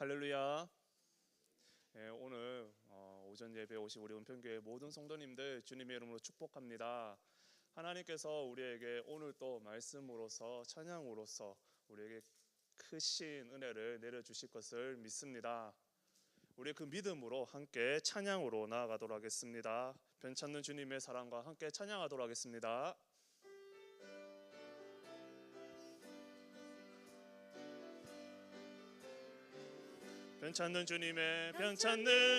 할렐루야. 오늘 오전 예배 오신 우리 은평교회 모든 성도님들 주님의 이름으로 축복합니다. 하나님께서 우리에게 오늘 또 말씀으로서 찬양으로서 우리에게 크신 은혜를 내려주실 것을 믿습니다. 우리 그 믿음으로 함께 찬양으로 나아가도록 하겠습니다. 변찮는 주님의 사랑과 함께 찬양하도록 하겠습니다. 변찮는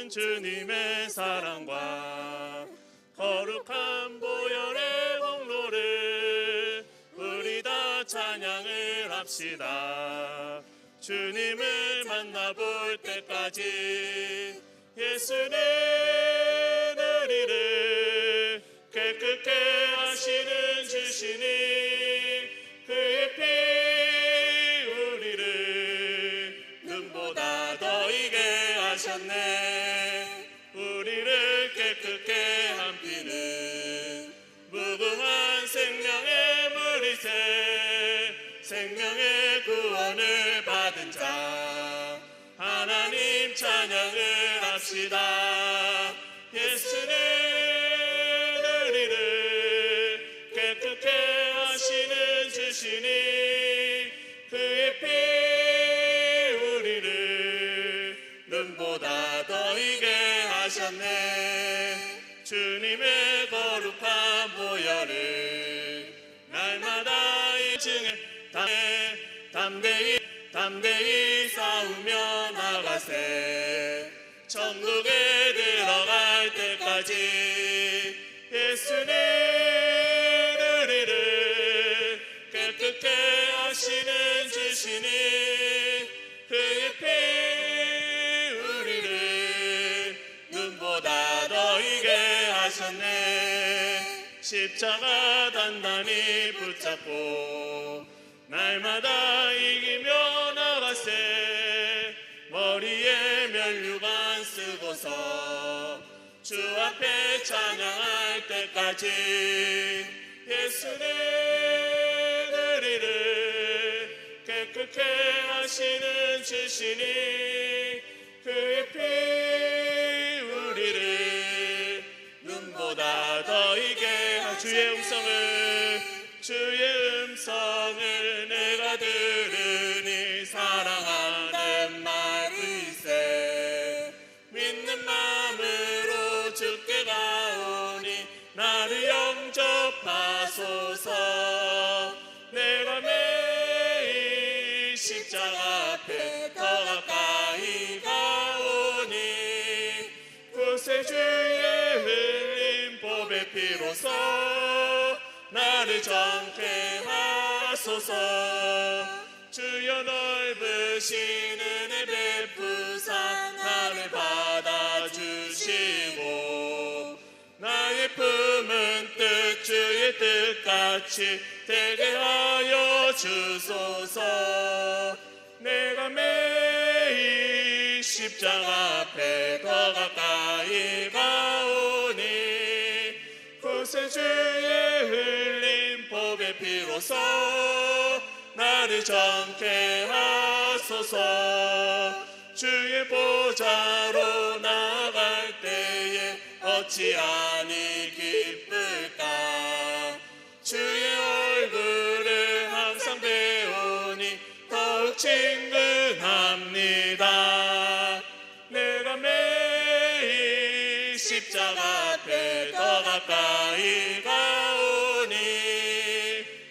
주님의 사랑과 거룩한 보혈의 공로를 우리 다 찬양을 합시다. 주님을 만나볼 때까지 예수는 우리를 깨끗게 하시는 주시니 그의 피 우리를 깨끗게 한 피는 무궁한 생명의 물이세 생명의 구원을 받은 자 하나님 찬양을 합시다. 예수는 우리를 깨끗게 하시는 주시니 그의 피 눈보다 더 이게 하셨네. 주님의 거룩한 보혈을 날마다 인증해 담대히 싸우며 나가세. 천국에 들어갈 때까지 예수는 우리를 깨끗게 하시는 주시니 그의 피 십자가 단단히 붙잡고 날마다 이기며 나가세. 머리에 면류관 쓰고서 주 앞에 찬양할 때까지 예수는 우리를 깨끗게 하시는 주시니 그의 피 우리를 눈보다 더 이게 주의 음성을 내가 들으니 사랑하는 말일세. 믿는 마음으로 주께 가오니 나를 영접하소서. 내가 매일 십자가 앞에 더 가까이 가오니 구세주의 흘린 보배 피로써 나를 정케 하소서. 주여 넓으신 은혜 베푸사 나를 받아주시고 나의 품은 뜻 주의 뜻같이 되게 하여 주소서. 내가 매일 십자가 앞에 더 가까이 가오니 구세주의 흘린 보배 피로써 나를 정케 하소서. 주의 보좌로 나아갈 때에 어찌 아니 기쁠까. 주의 얼굴을 항상 배우니 더욱 친근합니다. 내가 매일 십자가 앞에 더 가까이 가오니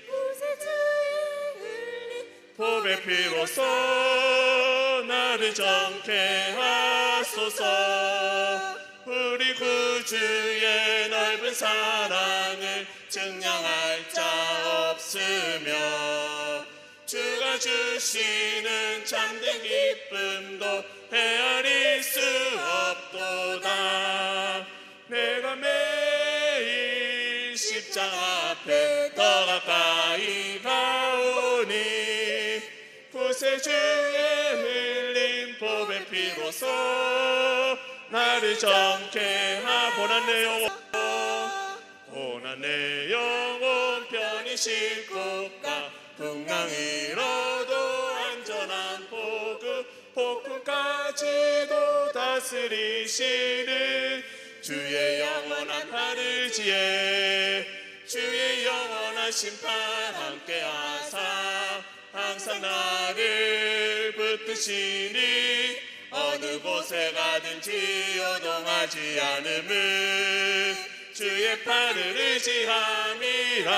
구세주의 흘린 보배 피로써 나를 정케 하소서. 우리 구주의 넓은 사랑을 증량할 자 없으며 주가 주시는 참된 기쁨도 헤아릴 수 없도다. 내가 매일 십자가 앞에 더 가까이 가오니 구세주의 흘린 보배 피로써 나를 정케 하보난 내 영혼 편히 싣고 가 풍랑이로도 안전한 복음 가운데 지도 다스리시는 주의 영원한 팔을 지혜 주의 영원한 심판 함께하사 항상 나를 붙드시니 어느 곳에 가든지 요동하지 않음은 주의 팔을 의지함이라.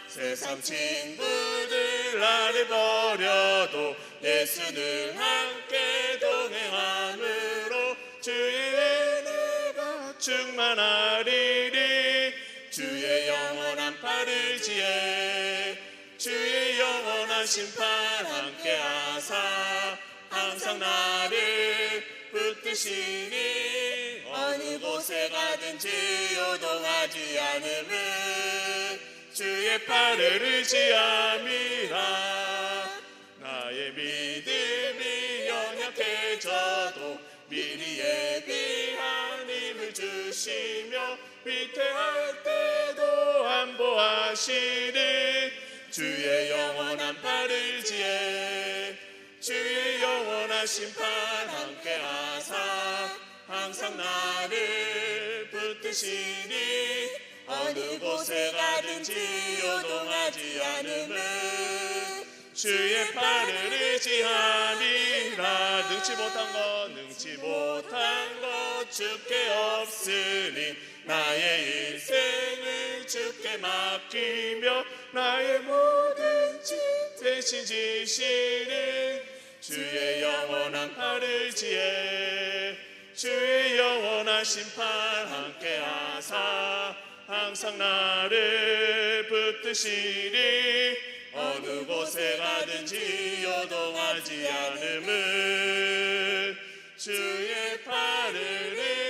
세상 친구들 나를 버려도 예수는 함께 동행함으로 주의 은혜가 충만하리니 주의 영원한 팔을 지혜 주의 영원한 심판 함께하사 항상 나를 붙드시니 어느 곳에 가든지 요동하지 않음은 주의 팔을 의지함이라. 나의 믿음이 연약해져도 미리 예비한 힘을 주시며 위태할 때도 안보하시는 주의 영원한 팔을 지혜 주의 영원한 심판 함께하사 항상 나를 붙드시니 어느 곳에 가든지 요동하지 않음은 주의 팔을 의지함이라. 능치 못한 것 주께 없으니 나의 인생을 주께 맡기며 나의 모든 짐 대신 지시는 주의 영원한 팔을 지혜 주의 영원한 심판 함께하사 항상 나를 붙드시니 어느 곳에 가든지 요동하지 않음은 주의 팔을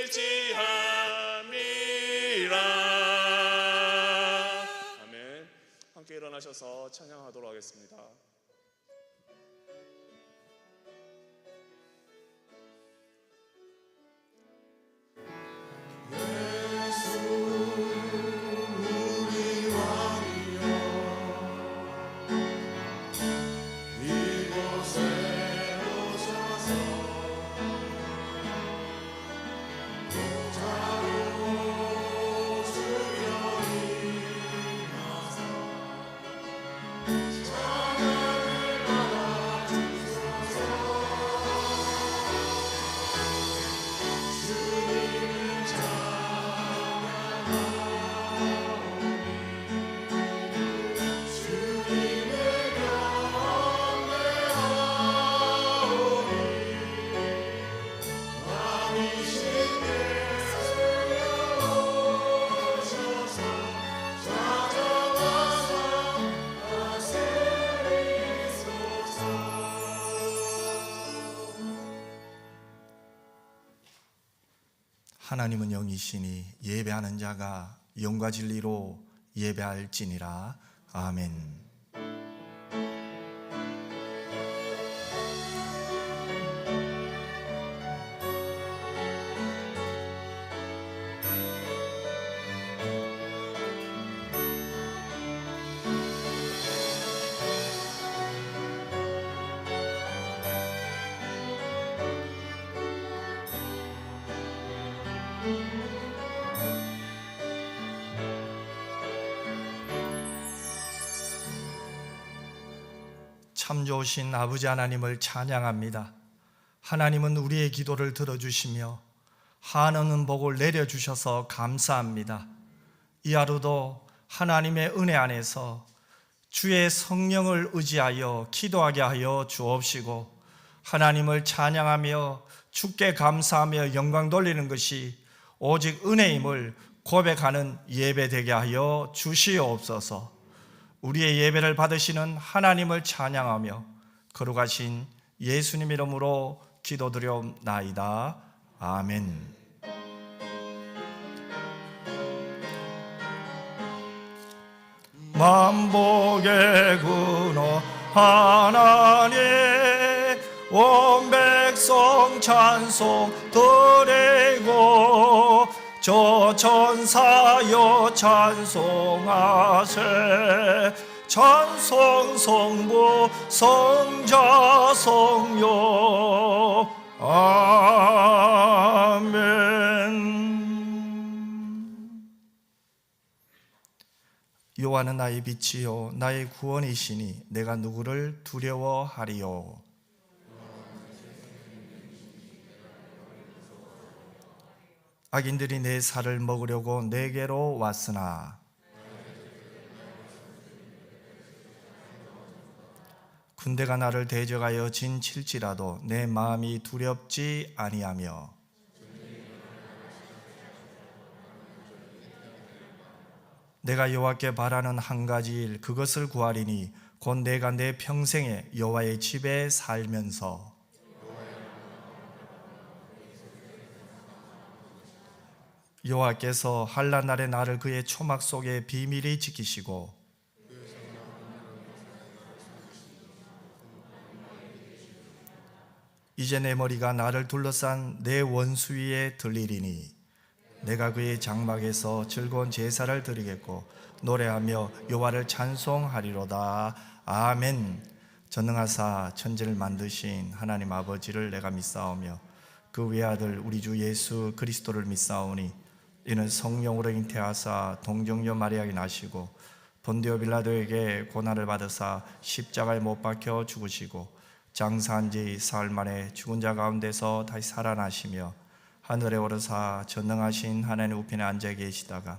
의지함이라. 아멘. 함께 일어나셔서 찬양하도록 하겠습니다. 하나님은 영이시니 예배하는 자가 영과 진리로 예배할지니라. 아멘. 참 좋으신 아버지 하나님을 찬양합니다. 하나님은 우리의 기도를 들어주시며 한없는 복을 내려주셔서 감사합니다. 이 하루도 하나님의 은혜 안에서 주의 성령을 의지하여 기도하게 하여 주옵시고 하나님을 찬양하며 주께 감사하며 영광 돌리는 것이 오직 은혜임을 고백하는 예배 되게 하여 주시옵소서. 우리의 예배를 받으시는 하나님을 찬양하며 거룩하신 예수님 이름으로 기도드려옵나이다. 아멘. 만복의 근원 하나님 온 백성 찬송 드리고 저 천사여 찬송하세 찬송 성부 성자 성령 아멘. 여호와는 나의 빛이요 나의 구원이시니 내가 누구를 두려워하리요. 악인들이 내 살을 먹으려고 내게로 왔으나 군대가 나를 대적하여 진칠지라도 내 마음이 두렵지 아니하며 내가 여호와께 바라는 한 가지 일 그것을 구하리니 곧 내가 내 평생에 여호와의 집에 살면서 여호와께서 환난 날에 나를 그의 초막 속에 비밀히 지키시고 이제 내 머리가 나를 둘러싼 내 원수 위에 들리리니 내가 그의 장막에서 즐거운 제사를 드리겠고 노래하며 여호와를 찬송하리로다. 아멘. 전능하사 천지를 만드신 하나님 아버지를 내가 믿사오며 그 외아들 우리 주 예수 그리스도를 믿사오니 이는 성령으로 잉태하사 동정녀 마리아에게 나시고 본디오 빌라도에게 고난을 받으사 십자가에 못 박혀 죽으시고 장사한 지 사흘 만에 죽은 자 가운데서 다시 살아나시며 하늘에 오르사 전능하신 하나님 우편에 앉아 계시다가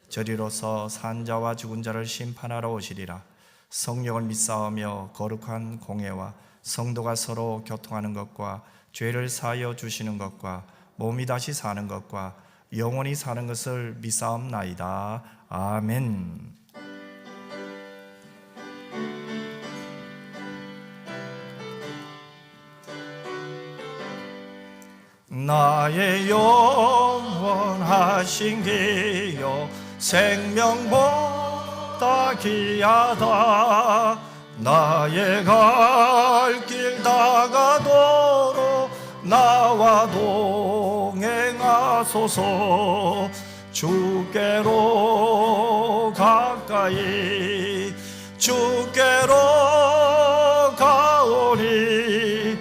저리로서 산 자와 죽은 자를 심판하러 오시리라. 성령을 믿사오며 거룩한 공회와 성도가 서로 교통하는 것과 죄를 사하여 주시는 것과 몸이 다시 사는 것과 영원히 사는 것을 믿사옵나이다. 아멘. 나의 영원하신 기요 생명보다 귀하다. 나의 갈 길 다가도록 나와 동행하소서. 주께로 가까이 주께로 가오니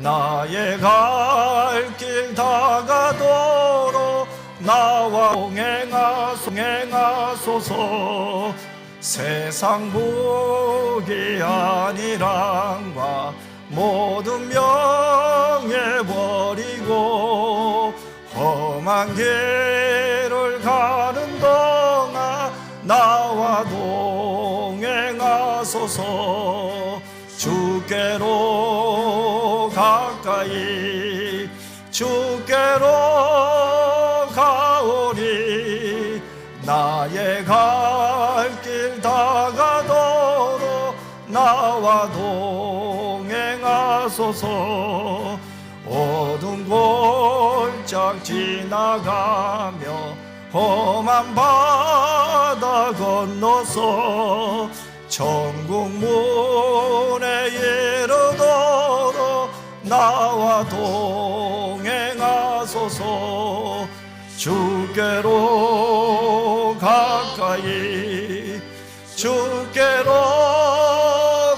나의 갈 길 다가도록 나와 동행하소서. 세상 무기 아니랑과 모든 명예 버리고 험한 길을 가는 동안 나와 동행하소서. 주께로 가까이 주께로 가오니 나의 갈 길 다가도록 나와 동행하소서. 어두운 골짝 지나가며 험한 바다 건너서 천국 문에 이르도록 나와 동행하소서. 주께로 가까이 주께로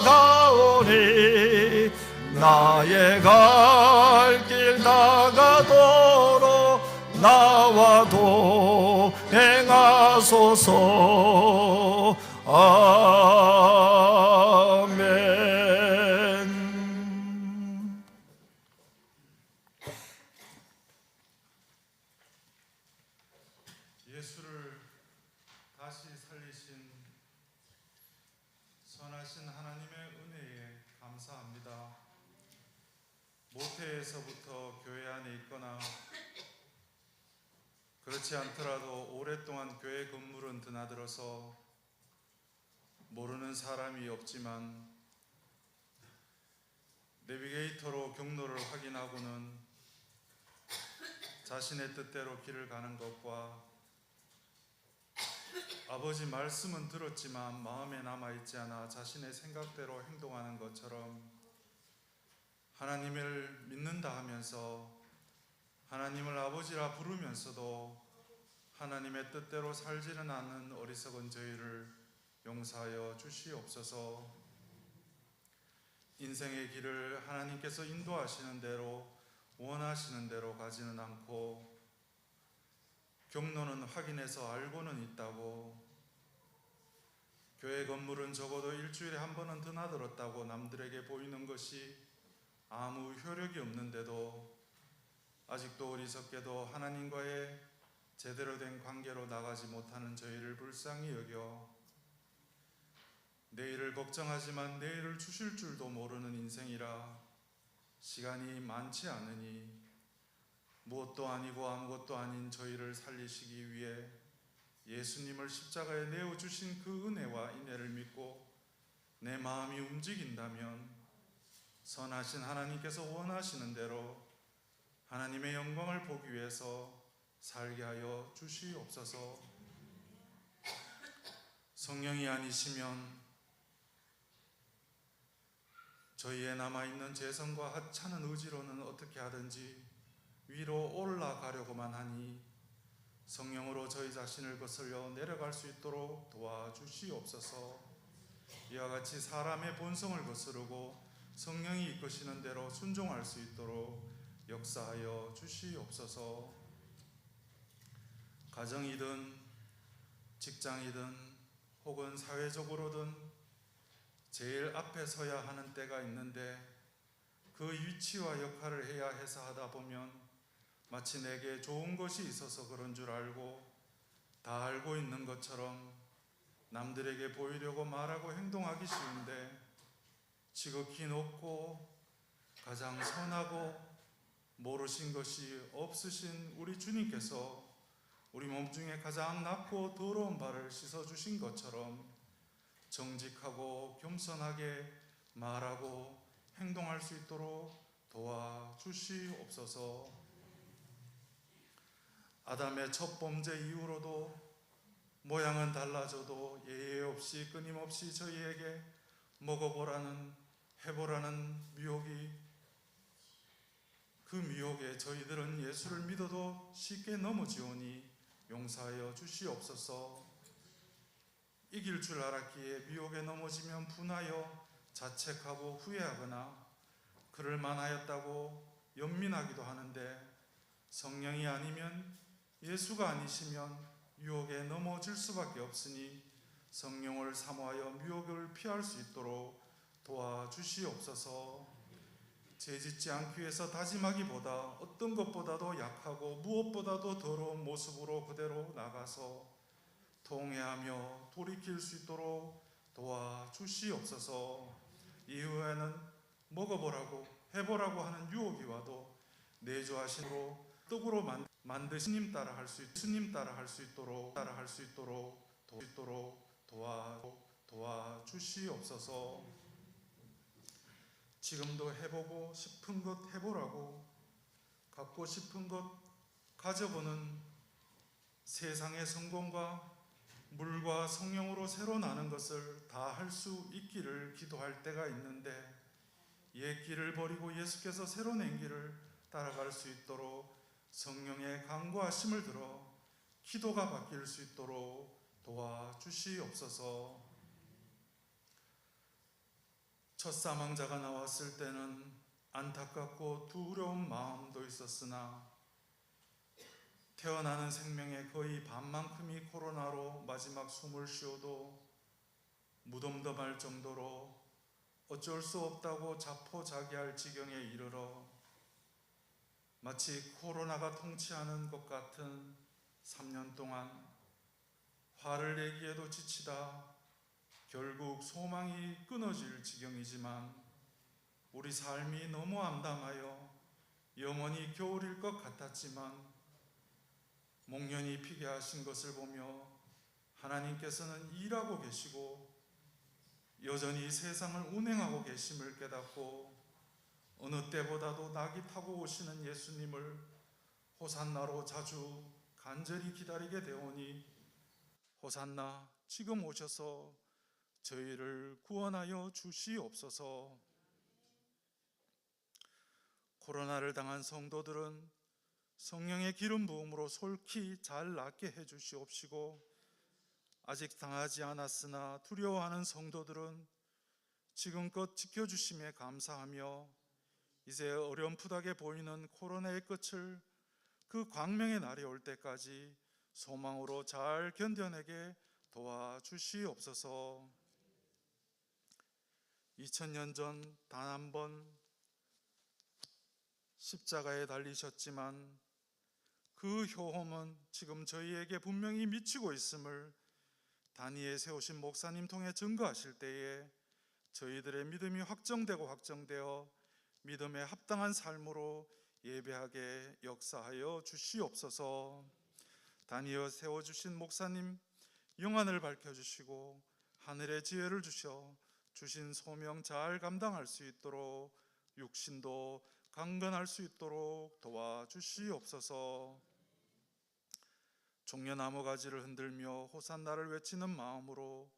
가오니 나의 갈 길 다가도록 나와 동행하소서. 아멘. 예수를 다시 살리신 선하신 하나님의 은혜에 감사합니다. 모태에서부터 교회 안에 있거나 그렇지 않더라도 오랫동안 교회 건물은 드나들어서 모르는 사람이 없지만 내비게이터로 경로를 확인하고는 자신의 뜻대로 길을 가는 것과 아버지 말씀은 들었지만 마음에 남아있지 않아 자신의 생각대로 행동하는 것처럼 하나님을 믿는다 하면서 하나님을 아버지라 부르면서도 하나님의 뜻대로 살지는 않는 어리석은 저희를 용서하여 주시옵소서. 인생의 길을 하나님께서 인도하시는 대로 원하시는 대로 가지는 않고 경로는 확인해서 알고는 있다고, 교회 건물은 적어도 일주일에 한 번은 드나들었다고 남들에게 보이는 것이 아무 효력이 없는데도 아직도 어리석게도 하나님과의 제대로 된 관계로 나가지 못하는 저희를 불쌍히 여겨 내일을 걱정하지만 내일을 주실 줄도 모르는 인생이라 시간이 많지 않으니 무엇도 아니고 아무것도 아닌 저희를 살리시기 위해 예수님을 십자가에 내어주신 그 은혜와 인애를 믿고 내 마음이 움직인다면 선하신 하나님께서 원하시는 대로 하나님의 영광을 보기 위해서 살게 하여 주시옵소서. 성령이 아니시면 저희의 남아있는 재성과 하찮은 의지로는 어떻게 하든지 위로 올라가려고만 하니 성령으로 저희 자신을 거슬려 내려갈 수 있도록 도와주시옵소서. 이와 같이 사람의 본성을 거스르고 성령이 이끄시는 대로 순종할 수 있도록 역사하여 주시옵소서. 가정이든 직장이든 혹은 사회적으로든 제일 앞에 서야 하는 때가 있는데 그 위치와 역할을 해야 해서 하다 보면 마치 내게 좋은 것이 있어서 그런 줄 알고 다 알고 있는 것처럼 남들에게 보이려고 말하고 행동하기 쉬운데, 지극히 높고 가장 선하고 모르신 것이 없으신 우리 주님께서 우리 몸 중에 가장 낮고 더러운 발을 씻어주신 것처럼 정직하고 겸손하게 말하고 행동할 수 있도록 도와주시옵소서. 아담의 첫 범죄 이후로도 모양은 달라져도 예외 없이 끊임없이 저희에게 먹어보라는, 해보라는 유혹이, 그 유혹에 저희들은 예수를 믿어도 쉽게 넘어지오니 용서하여 주시옵소서. 이길 줄 알았기에 유혹에 넘어지면 분하여 자책하고 후회하거나 그럴 만하였다고 연민하기도 하는데, 성령이 아니면, 예수가 아니시면 유혹에 넘어질 수밖에 없으니 성령을 사모하여 유혹을 피할 수 있도록 도와주시옵소서. 죄짓지 않기 위해서 다짐하기보다 어떤 것보다도 약하고 무엇보다도 더러운 모습으로 그대로 나가서 통회하며 돌이킬 수 있도록 도와주시옵소서. 이후에는 먹어보라고 해보라고 하는 유혹이 와도 내주하시고 떡으로 만드신 님 따라 할 수 있도록 도와주시옵소서. 지금도 해보고 싶은 것 해보라고, 갖고 싶은 것 가져보는 세상의 성공과 물과 성령으로 새로 나는 것을 다 할 수 있기를 기도할 때가 있는데, 옛 길을 버리고 예수께서 새로 낸 길을 따라갈 수 있도록 성령의 간구하심을 들어 기도가 바뀔 수 있도록 도와주시옵소서. 첫 사망자가 나왔을 때는 안타깝고 두려운 마음도 있었으나 태어나는 생명의 거의 반만큼이 코로나로 마지막 숨을 쉬어도 무덤덤할 정도로 어쩔 수 없다고 자포자기할 지경에 이르러 마치 코로나가 통치하는 것 같은 3년 동안 화를 내기에도 지치다 결국 소망이 끊어질 지경이지만 우리 삶이 너무 암담하여 영원히 겨울일 것 같았지만 목련이 피게 하신 것을 보며 하나님께서는 일하고 계시고 여전히 세상을 운행하고 계심을 깨닫고 어느 때보다도 낙이 타고 오시는 예수님을 호산나로 자주 간절히 기다리게 되오니 호산나 지금 오셔서 저희를 구원하여 주시옵소서. 코로나를 당한 성도들은 성령의 기름 부음으로 솔히 잘 낫게 해 주시옵시고 아직 당하지 않았으나 두려워하는 성도들은 지금껏 지켜주심에 감사하며 이제 어렴풋하게 보이는 코로나의 끝을 그 광명의 날이 올 때까지 소망으로 잘 견뎌내게 도와주시옵소서. 2000년 전 단 한 번 십자가에 달리셨지만 그 효험은 지금 저희에게 분명히 미치고 있음을 단위에 세우신 목사님 통해 증거하실 때에 저희들의 믿음이 확정되어 믿음에 합당한 삶으로 예배하게 역사하여 주시옵소서. 단위에 세워주신 목사님 영안을 밝혀주시고 하늘의 지혜를 주셔 주신 소명 잘 감당할 수 있도록 육신도 강건할 수 있도록 도와주시옵소서. 종려나무 가지를 흔들며 호산나를 외치는 마음으로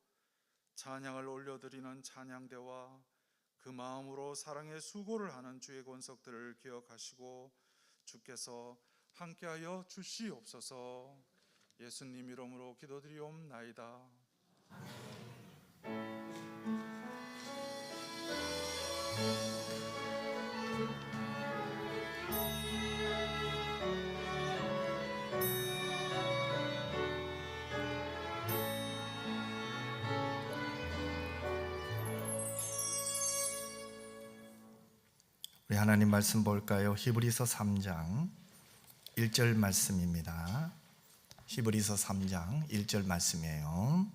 찬양을 올려드리는 찬양대와 그 마음으로 사랑의 수고를 하는 주의 권석들을 기억하시고 주께서 함께하여 주시옵소서. 예수님 이름으로 기도드리옵나이다. 우리 하나님 말씀 볼까요? 히브리서 3장 1절 말씀입니다. 히브리서 3장 1절 말씀이에요.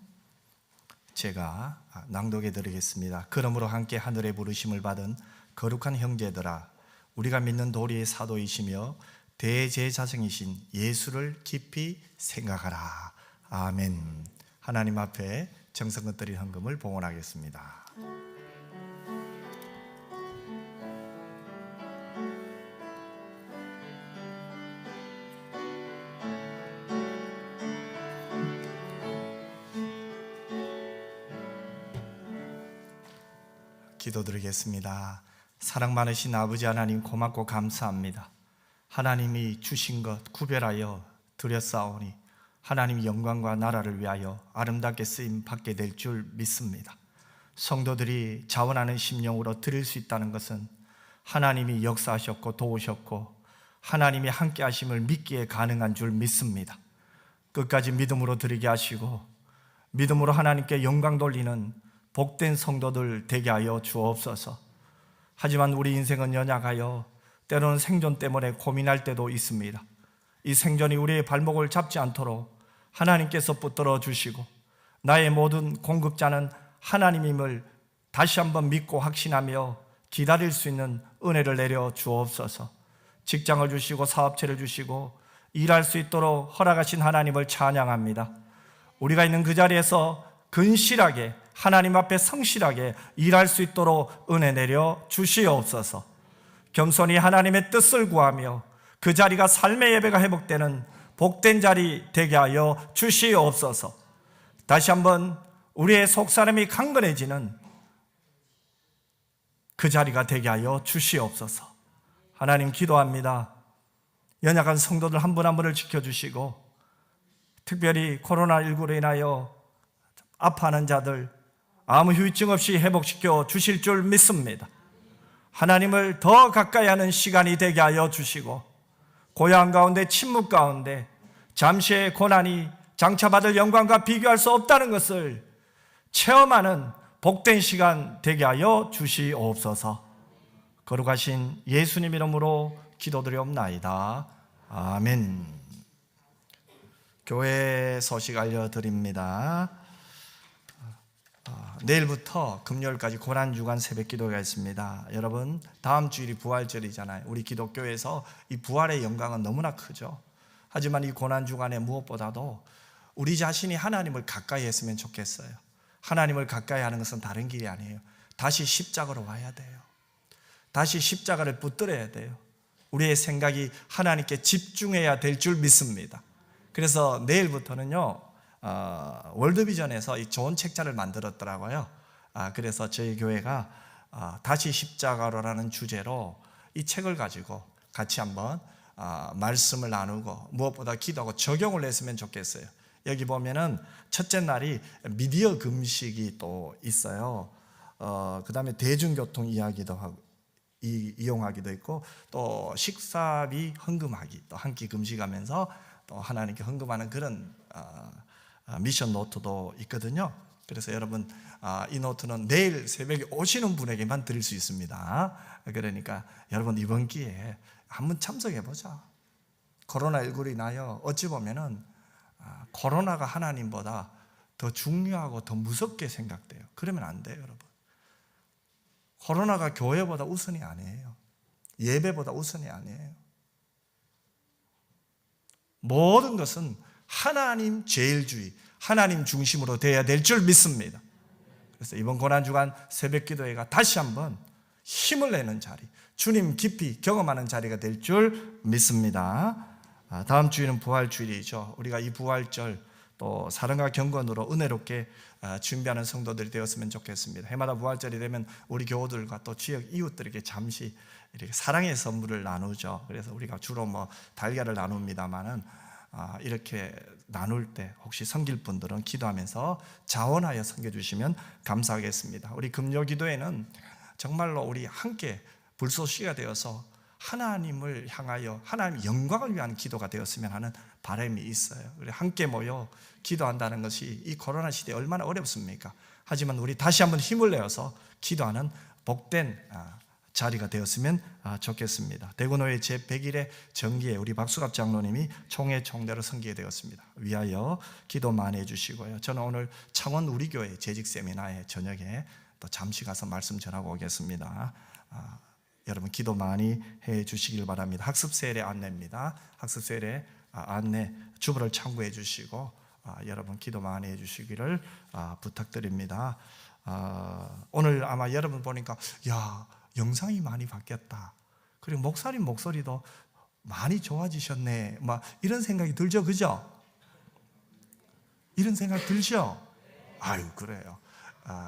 제가 낭독해 드리겠습니다. 그러므로 함께 하늘의 부르심을 받은 거룩한 형제들아, 우리가 믿는 도리의 사도이시며 대제사장이신 예수를 깊이 생각하라. 아멘. 하나님 앞에 정성껏 드린 헌금을 봉헌하겠습니다. 기도드리겠습니다. 사랑 많으신 아버지 하나님, 고맙고 감사합니다. 하나님이 주신 것 구별하여 드렸사오니 하나님 영광과 나라를 위하여 아름답게 쓰임 받게 될 줄 믿습니다. 성도들이 자원하는 심령으로 드릴 수 있다는 것은 하나님이 역사하셨고 도우셨고 하나님이 함께 하심을 믿기에 가능한 줄 믿습니다. 끝까지 믿음으로 드리게 하시고 믿음으로 하나님께 영광 돌리는 복된 성도들 되게 하여 주옵소서. 하지만 우리 인생은 연약하여 때로는 생존 때문에 고민할 때도 있습니다. 이 생존이 우리의 발목을 잡지 않도록 하나님께서 붙들어 주시고 나의 모든 공급자는 하나님임을 다시 한번 믿고 확신하며 기다릴 수 있는 은혜를 내려 주옵소서. 직장을 주시고 사업체를 주시고 일할 수 있도록 허락하신 하나님을 찬양합니다. 우리가 있는 그 자리에서 근실하게 하나님 앞에 성실하게 일할 수 있도록 은혜 내려 주시옵소서. 겸손히 하나님의 뜻을 구하며 그 자리가 삶의 예배가 회복되는 복된 자리 되게 하여 주시옵소서. 다시 한번 우리의 속사람이 강건해지는 그 자리가 되게 하여 주시옵소서. 하나님 기도합니다. 연약한 성도들 한 분 한 분을 지켜주시고 특별히 코로나19로 인하여 아파하는 자들 아무 후유증 없이 회복시켜 주실 줄 믿습니다. 하나님을 더 가까이 하는 시간이 되게 하여 주시고 고요한 가운데 침묵 가운데 잠시의 고난이 장차받을 영광과 비교할 수 없다는 것을 체험하는 복된 시간 되게 하여 주시옵소서. 거룩하신 예수님 이름으로 기도드리옵나이다. 아멘. 교회 소식 알려드립니다. 내일부터 금요일까지 고난주간 새벽기도가 있습니다. 여러분, 다음 주일이 부활절이잖아요. 우리 기독교에서 이 부활의 영광은 너무나 크죠. 하지만 이 고난주간에 무엇보다도 우리 자신이 하나님을 가까이 했으면 좋겠어요. 하나님을 가까이 하는 것은 다른 길이 아니에요. 다시 십자가로 와야 돼요. 다시 십자가를 붙들어야 돼요. 우리의 생각이 하나님께 집중해야 될 줄 믿습니다. 그래서 내일부터는요, 월드비전에서 이 좋은 책자를 만들었더라고요. 그래서 저희 교회가 다시 십자가로라는 주제로 이 책을 가지고 같이 한번 말씀을 나누고 무엇보다 기도하고 적용을 했으면 좋겠어요. 여기 보면은 첫째 날이 미디어 금식이 또 있어요. 그 다음에 대중교통 이야기도 하고 이용하기도 있고, 또 식사비 헌금하기, 또 한 끼 금식하면서 또 하나님께 헌금하는 그런 미션 노트도 있거든요. 그래서 여러분, 이 노트는 내일 새벽에 오시는 분에게만 드릴 수 있습니다. 그러니까 여러분, 이번 기회에 한번 참석해 보자. 코로나19로 인하여 어찌 보면은 코로나가 하나님보다 더 중요하고 더 무섭게 생각돼요. 그러면 안 돼요, 여러분. 코로나가 교회보다 우선이 아니에요. 예배보다 우선이 아니에요. 모든 것은 하나님 제일주의, 하나님 중심으로 되어야 될 줄 믿습니다. 그래서 이번 고난주간 새벽기도회가 다시 한번 힘을 내는 자리, 주님 깊이 경험하는 자리가 될 줄 믿습니다. 다음 주일은 부활주일이죠. 우리가 이 부활절 또 사랑과 경건으로 은혜롭게 준비하는 성도들이 되었으면 좋겠습니다. 해마다 부활절이 되면 우리 교우들과 또 지역 이웃들에게 잠시 이렇게 사랑의 선물을 나누죠. 그래서 우리가 주로 달걀을 나눕니다만은 이렇게 나눌 때 혹시 섬길 분들은 기도하면서 자원하여 섬겨주시면 감사하겠습니다. 우리 금요기도에는 정말로 우리 함께 불쏘시가 되어서 하나님을 향하여 하나님의 영광을 위한 기도가 되었으면 하는 바람이 있어요. 우리 함께 모여 기도한다는 것이 이 코로나 시대에 얼마나 어렵습니까? 하지만 우리 다시 한번 힘을 내어서 기도하는 복된 자리가 되었으면 좋겠습니다. 대구노회 제100일의 정기에 우리 박수갑 장로님이 총회 총대로 섬기게 되었습니다. 위하여 기도 많이 해주시고요. 저는 오늘 창원 우리교회 재직 세미나에 저녁에 또 잠시 가서 말씀 전하고 오겠습니다. 여러분 기도 많이 해 주시길 바랍니다. 학습세례 안내입니다. 학습세례 안내 주보를 참고해 주시고 여러분 기도 많이 해 주시기를 부탁드립니다. 오늘 아마 여러분 보니까 영상이 많이 바뀌었다, 그리고 목사님 목소리도 많이 좋아지셨네, 이런 생각이 들죠, 그죠? 이런 생각 들죠? 아유, 그래요.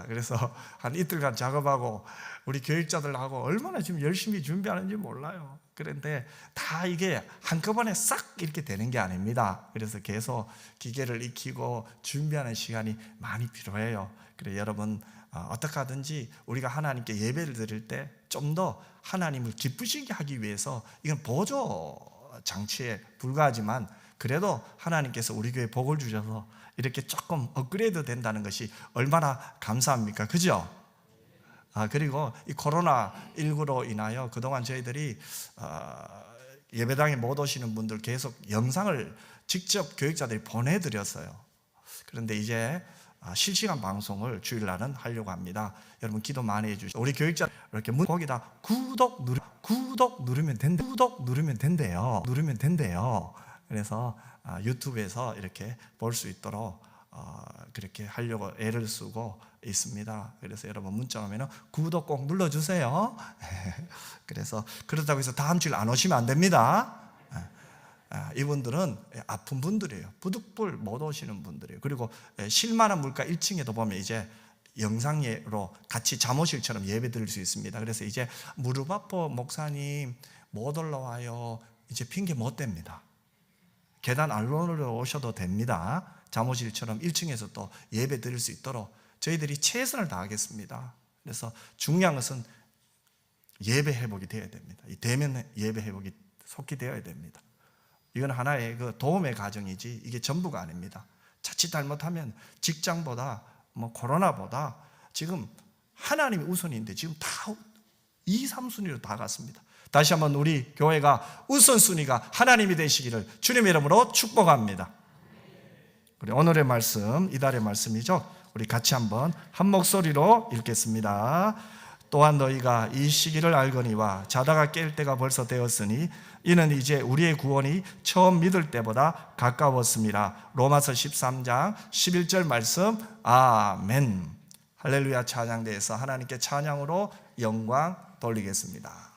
그래서 한 이틀간 작업하고 우리 교육자들하고 얼마나 지금 열심히 준비하는지 몰라요. 그런데 다 이게 한꺼번에 싹 이렇게 되는 게 아닙니다. 그래서 계속 기계를 익히고 준비하는 시간이 많이 필요해요. 그래서 여러분 어떻게 하든지 우리가 하나님께 예배를 드릴 때 좀 더 하나님을 기쁘시게 하기 위해서, 이건 보조 장치에 불과하지만 그래도 하나님께서 우리 교회에 복을 주셔서 이렇게 조금 업그레이드 된다는 것이 얼마나 감사합니까? 그죠? 그리고 이 코로나19로 인하여 그동안 저희들이 예배당에 못 오시는 분들 계속 영상을 직접 교육자들이 보내드렸어요. 그런데 이제 실시간 방송을 주일날은 하려고 합니다. 여러분 기도 많이 해주시고, 우리 교육자 이렇게 거기다 구독 누르면 된대요. 누르면 된대요. 그래서 유튜브에서 이렇게 볼 수 있도록 그렇게 하려고 애를 쓰고 있습니다. 그래서 여러분 문자 오면 구독 꼭 눌러주세요. 그래서 그렇다고 해서 다음 주일 안 오시면 안 됩니다. 이분들은 아픈 분들이에요. 부득불 못 오시는 분들이에요. 그리고 실만한 물가 1층에도 보면 이제 영상으로 같이 잠옷실처럼 예배 드릴 수 있습니다. 그래서 이제 무릎 아파 목사님 못 올라와요, 이제 핑계 못 댑니다. 계단 알론으로 오셔도 됩니다. 잠옷실처럼 1층에서 또 예배 드릴 수 있도록 저희들이 최선을 다하겠습니다. 그래서 중요한 것은 예배 회복이 되어야 됩니다. 이 대면 예배 회복이 속히 되어야 됩니다. 이건 하나의 그 도움의 과정이지 이게 전부가 아닙니다. 자칫 잘못하면 직장보다 코로나보다 지금 하나님이 우선인데 지금 다 2, 3순위로 다 갔습니다. 다시 한번 우리 교회가 우선순위가 하나님이 되시기를 주님의 이름으로 축복합니다. 우리 오늘의 말씀, 이달의 말씀이죠. 우리 같이 한번 한 목소리로 읽겠습니다. 또한 너희가 이 시기를 알거니와 자다가 깰 때가 벌써 되었으니 이는 이제 우리의 구원이 처음 믿을 때보다 가까웠습니다. 로마서 13장 11절 말씀. 아멘. 할렐루야. 찬양대에서 하나님께 찬양으로 영광 돌리겠습니다.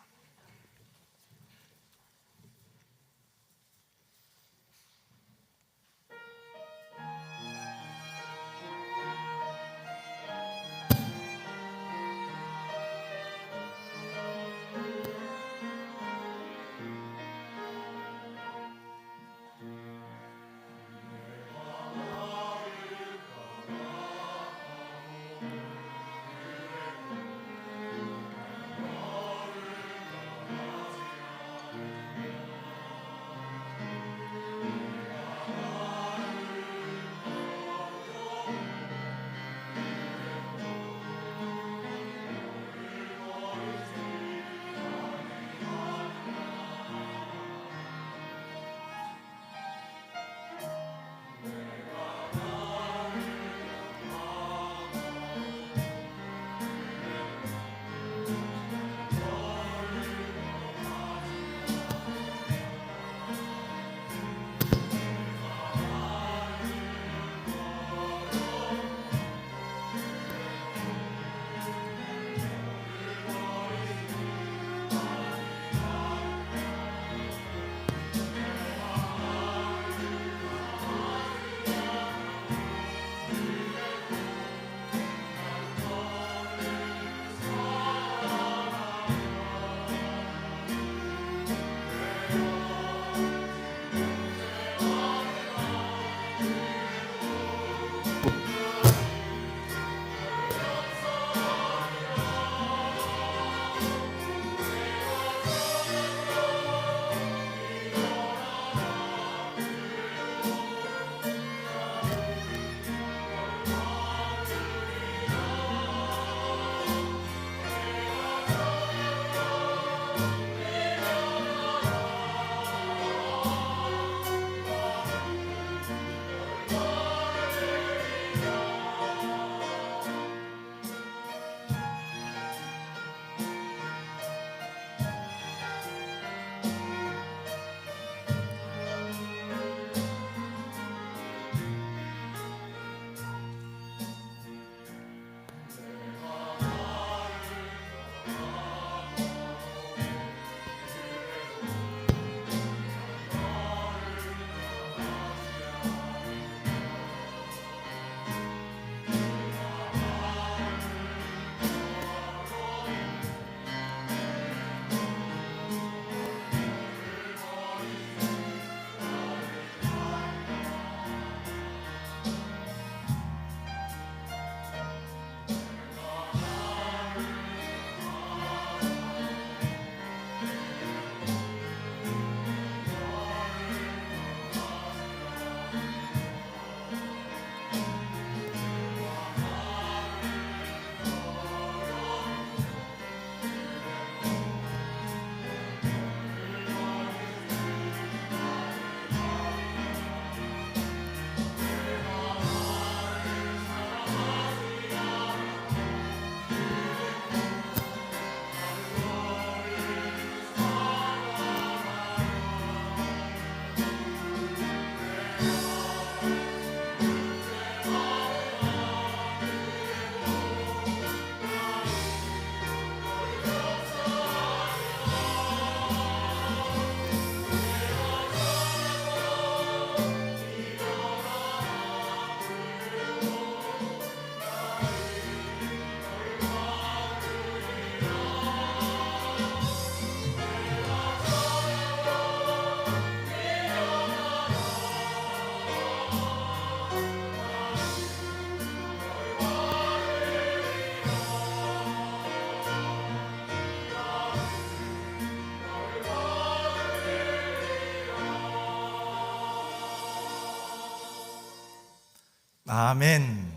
아멘.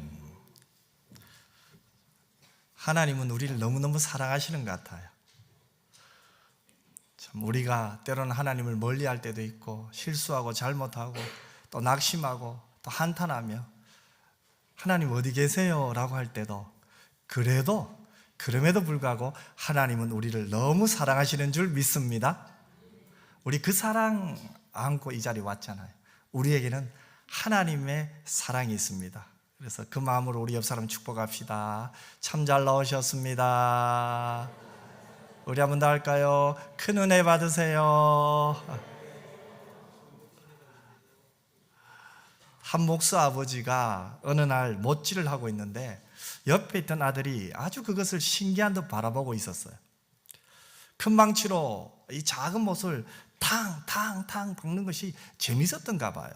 하나님은 우리를 너무너무 사랑하시는 것 같아요. 참 우리가 때로는 하나님을 멀리할 때도 있고 실수하고 잘못하고 또 낙심하고 또 한탄하며 하나님 어디 계세요? 라고 할 때도 그럼에도 불구하고 하나님은 우리를 너무 사랑하시는 줄 믿습니다. 우리 그 사랑 안고 이 자리에 왔잖아요. 우리에게는 하나님의 사랑이 있습니다. 그래서 그 마음으로 우리 옆 사람 축복합시다. 참 잘 나오셨습니다. 우리 한 번 더 할까요? 큰 은혜 받으세요. 한 목사 아버지가 어느 날 못질을 하고 있는데 옆에 있던 아들이 아주 그것을 신기한 듯 바라보고 있었어요. 큰 망치로 이 작은 못을 탕탕탕 박는 것이 재밌었던가 봐요.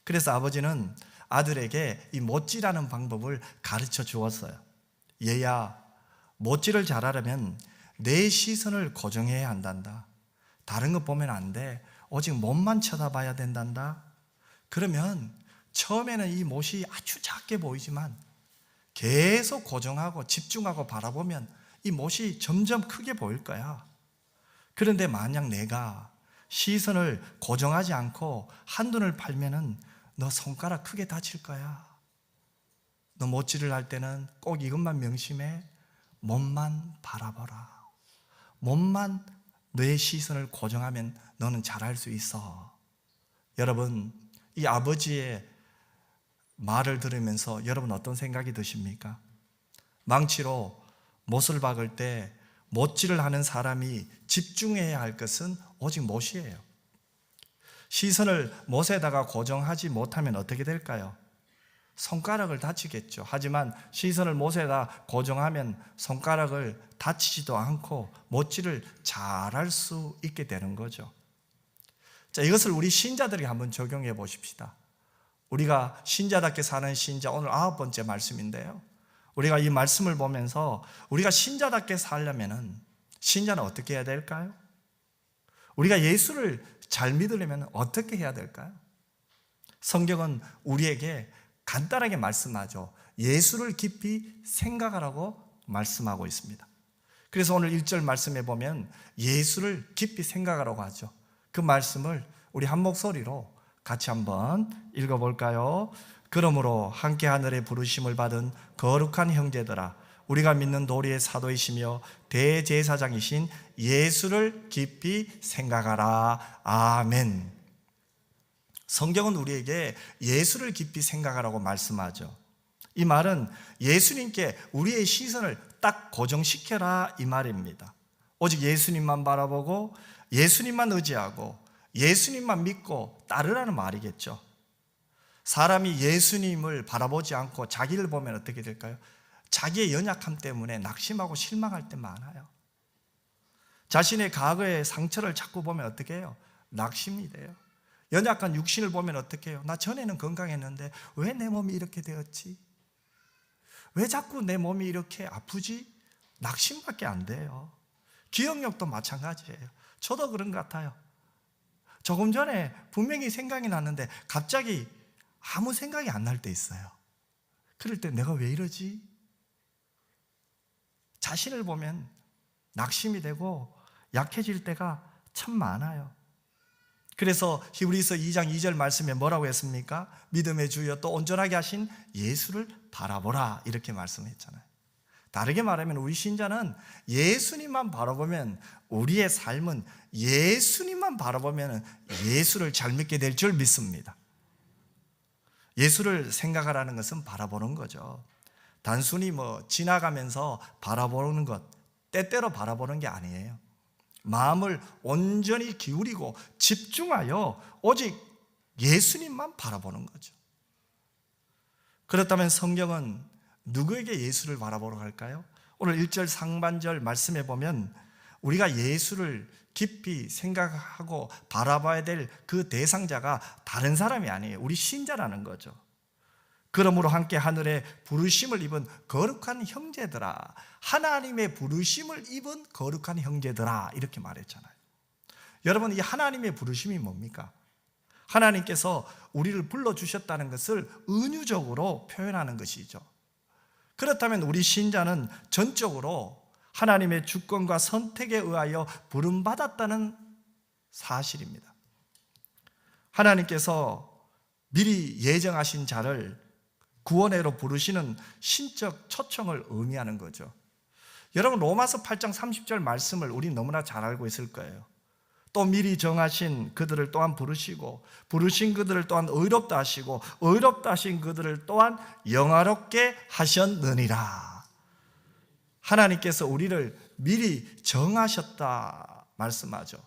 그래서 아버지는 아들에게 이 못질하는 방법을 가르쳐 주었어요. 얘야, 못질을 잘하려면 내 시선을 고정해야 한단다. 다른 거 보면 안 돼. 오직 못만 쳐다봐야 된단다. 그러면 처음에는 이 못이 아주 작게 보이지만 계속 고정하고 집중하고 바라보면 이 못이 점점 크게 보일 거야. 그런데 만약 내가 시선을 고정하지 않고 한눈을 팔면은 너 손가락 크게 다칠 거야. 너 못질을 할 때는 꼭 이것만 명심해. 몸만 바라보라. 몸만 내 시선을 고정하면 너는 잘할 수 있어. 여러분, 이 아버지의 말을 들으면서 여러분 어떤 생각이 드십니까? 망치로 못을 박을 때 못질을 하는 사람이 집중해야 할 것은 오직 못이에요. 시선을 못에다가 고정하지 못하면 어떻게 될까요? 손가락을 다치겠죠. 하지만 시선을 못에다 고정하면 손가락을 다치지도 않고 못질을 잘할 수 있게 되는 거죠. 자, 이것을 우리 신자들에게 한번 적용해 보십시다. 우리가 신자답게 사는 신자, 오늘 9번째 말씀인데요. 우리가 이 말씀을 보면서 우리가 신자답게 살려면 신자는 어떻게 해야 될까요? 우리가 예수를 잘 믿으려면 어떻게 해야 될까요? 성경은 우리에게 간단하게 말씀하죠. 예수를 깊이 생각하라고 말씀하고 있습니다. 그래서 오늘 1절 말씀에 보면 예수를 깊이 생각하라고 하죠. 그 말씀을 우리 한 목소리로 같이 한번 읽어볼까요? 그러므로 함께 하늘의 부르심을 받은 거룩한 형제들아, 우리가 믿는 도리의 사도이시며 대제사장이신 예수를 깊이 생각하라. 아멘. 성경은 우리에게 예수를 깊이 생각하라고 말씀하죠. 이 말은 예수님께 우리의 시선을 딱 고정시켜라 이 말입니다. 오직 예수님만 바라보고 예수님만 의지하고 예수님만 믿고 따르라는 말이겠죠. 사람이 예수님을 바라보지 않고 자기를 보면 어떻게 될까요? 자기의 연약함 때문에 낙심하고 실망할 때 많아요. 자신의 과거의 상처를 자꾸 보면 어떻게 해요? 낙심이 돼요. 연약한 육신을 보면 어떻게 해요? 나 전에는 건강했는데 왜 내 몸이 이렇게 되었지? 왜 자꾸 내 몸이 이렇게 아프지? 낙심밖에 안 돼요. 기억력도 마찬가지예요. 저도 그런 것 같아요. 조금 전에 분명히 생각이 났는데 갑자기 아무 생각이 안 날 때 있어요. 그럴 때 내가 왜 이러지? 자신을 보면 낙심이 되고 약해질 때가 참 많아요. 그래서 히브리서 2장 2절 말씀에 뭐라고 했습니까? 믿음의 주여 또 온전하게 하신 예수를 바라보라 이렇게 말씀했잖아요. 다르게 말하면 우리 신자는 예수님만 바라보면 우리의 삶은 예수님만 바라보면 예수를 잘 믿게 될 줄 믿습니다. 예수를 생각하라는 것은 바라보는 거죠. 단순히 지나가면서 바라보는 것, 때때로 바라보는 게 아니에요. 마음을 온전히 기울이고 집중하여 오직 예수님만 바라보는 거죠. 그렇다면 성경은 누구에게 예수를 바라보러 할까요? 오늘 1절 상반절 말씀에 보면 우리가 예수를 깊이 생각하고 바라봐야 될 그 대상자가 다른 사람이 아니에요. 우리 신자라는 거죠. 그러므로 함께 하늘에 부르심을 입은 거룩한 형제들아, 하나님의 부르심을 입은 거룩한 형제들아 이렇게 말했잖아요. 여러분, 이 하나님의 부르심이 뭡니까? 하나님께서 우리를 불러주셨다는 것을 은유적으로 표현하는 것이죠. 그렇다면 우리 신자는 전적으로 하나님의 주권과 선택에 의하여 부름받았다는 사실입니다. 하나님께서 미리 예정하신 자를 구원회로 부르시는 신적 초청을 의미하는 거죠. 여러분, 로마서 8장 30절 말씀을 우리 너무나 잘 알고 있을 거예요. 또 미리 정하신 그들을 또한 부르시고 부르신 그들을 또한 의롭다 하시고 의롭다 하신 그들을 또한 영화롭게 하셨느니라. 하나님께서 우리를 미리 정하셨다 말씀하죠.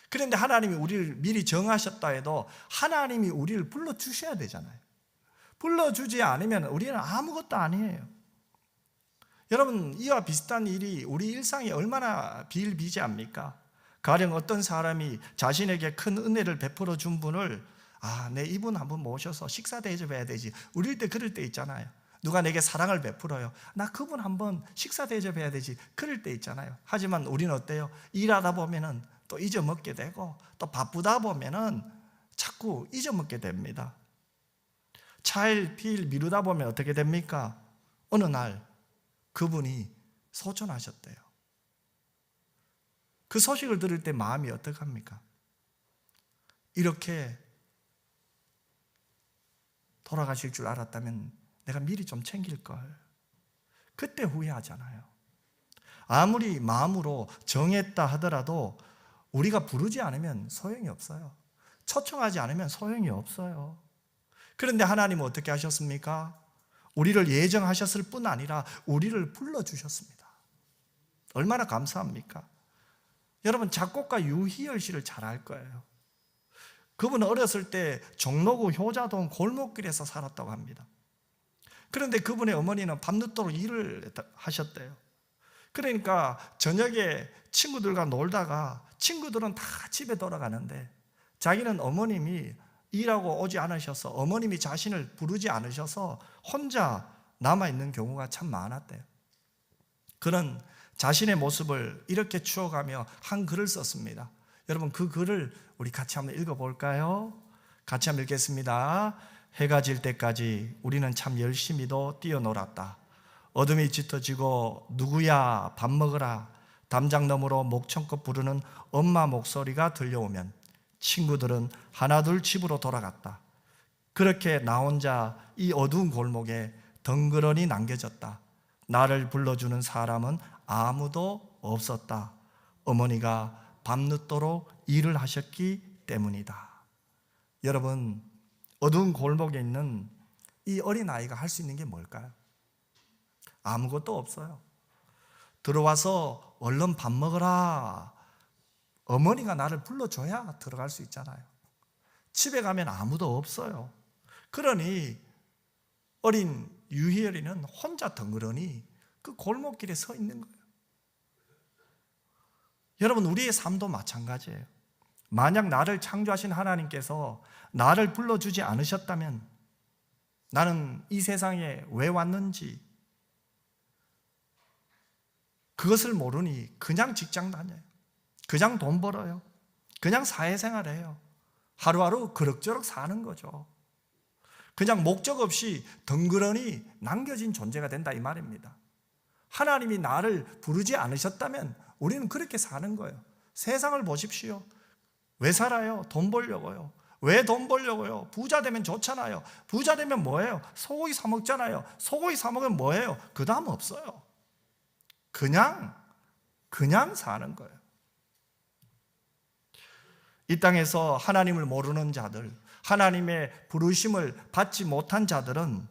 그런데 하나님이 우리를 미리 정하셨다 해도 하나님이 우리를 불러주셔야 되잖아요. 불러주지 않으면 우리는 아무것도 아니에요. 여러분, 이와 비슷한 일이 우리 일상에 얼마나 비일비재합니까? 가령 어떤 사람이 자신에게 큰 은혜를 베풀어 준 분을 내 이분 한번 모셔서 식사 대접해야 되지. 우릴 때 그럴 때 있잖아요. 누가 내게 사랑을 베풀어요. 나 그분 한번 식사 대접해야 되지. 그럴 때 있잖아요. 하지만 우리는 어때요? 일하다 보면은 또 잊어먹게 되고 또 바쁘다 보면은 자꾸 잊어먹게 됩니다. 차일 피일 미루다 보면 어떻게 됩니까? 어느 날 그분이 소천하셨대요. 그 소식을 들을 때 마음이 어떡합니까? 이렇게 돌아가실 줄 알았다면 내가 미리 좀 챙길걸. 그때 후회하잖아요. 아무리 마음으로 정했다 하더라도 우리가 부르지 않으면 소용이 없어요. 초청하지 않으면 소용이 없어요. 그런데 하나님은 어떻게 하셨습니까? 우리를 예정하셨을 뿐 아니라 우리를 불러주셨습니다. 얼마나 감사합니까? 여러분, 작곡가 유희열 씨를 잘 알 거예요. 그분은 어렸을 때 종로구 효자동 골목길에서 살았다고 합니다. 그런데 그분의 어머니는 밤늦도록 일을 하셨대요. 그러니까 저녁에 친구들과 놀다가 친구들은 다 집에 돌아가는데 자기는 어머님이 일하고 오지 않으셔서 어머님이 자신을 부르지 않으셔서 혼자 남아있는 경우가 참 많았대요. 그런 자신의 모습을 이렇게 추억하며 한 글을 썼습니다. 여러분, 그 글을 우리 같이 한번 읽어볼까요? 같이 한번 읽겠습니다. 해가 질 때까지 우리는 참 열심히도 뛰어놀았다. 어둠이 짙어지고 누구야 밥 먹으라 담장 너머로 목청껏 부르는 엄마 목소리가 들려오면 친구들은 하나둘 집으로 돌아갔다. 그렇게 나 혼자 이 어두운 골목에 덩그러니 남겨졌다. 나를 불러주는 사람은 아무도 없었다. 어머니가 밤늦도록 일을 하셨기 때문이다. 여러분, 어두운 골목에 있는 이 어린아이가 할 수 있는 게 뭘까요? 아무것도 없어요. 들어와서 얼른 밥 먹어라. 어머니가 나를 불러줘야 들어갈 수 있잖아요. 집에 가면 아무도 없어요. 그러니 어린 유희열이는 혼자 덩그러니 그 골목길에 서 있는 거예요. 여러분, 우리의 삶도 마찬가지예요. 만약 나를 창조하신 하나님께서 나를 불러주지 않으셨다면 나는 이 세상에 왜 왔는지 그것을 모르니 그냥 직장 다녀요. 그냥 돈 벌어요. 그냥 사회생활해요. 하루하루 그럭저럭 사는 거죠. 그냥 목적 없이 덩그러니 남겨진 존재가 된다 이 말입니다. 하나님이 나를 부르지 않으셨다면 우리는 그렇게 사는 거예요. 세상을 보십시오. 왜 살아요? 돈 벌려고요. 왜 돈 벌려고요? 부자 되면 좋잖아요. 부자 되면 뭐예요? 소고기 사 먹잖아요. 소고기 사 먹으면 뭐예요? 그 다음 없어요. 그냥 사는 거예요. 이 땅에서 하나님을 모르는 자들, 하나님의 부르심을 받지 못한 자들은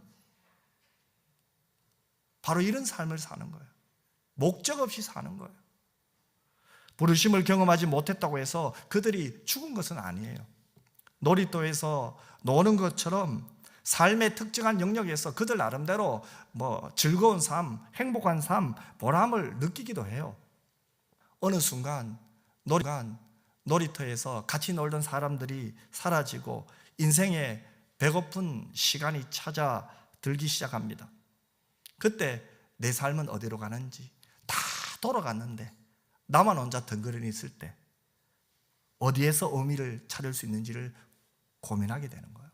바로 이런 삶을 사는 거예요. 목적 없이 사는 거예요. 부르심을 경험하지 못했다고 해서 그들이 죽은 것은 아니에요. 놀이터에서 노는 것처럼 삶의 특정한 영역에서 그들 나름대로 즐거운 삶, 행복한 삶, 보람을 느끼기도 해요. 어느 순간 놀이터에서 같이 놀던 사람들이 사라지고 인생에 배고픈 시간이 찾아들기 시작합니다. 그때 내 삶은 어디로 가는지 다 돌아갔는데 나만 혼자 덩그러니 있을 때 어디에서 의미를 찾을 수 있는지를 고민하게 되는 거예요.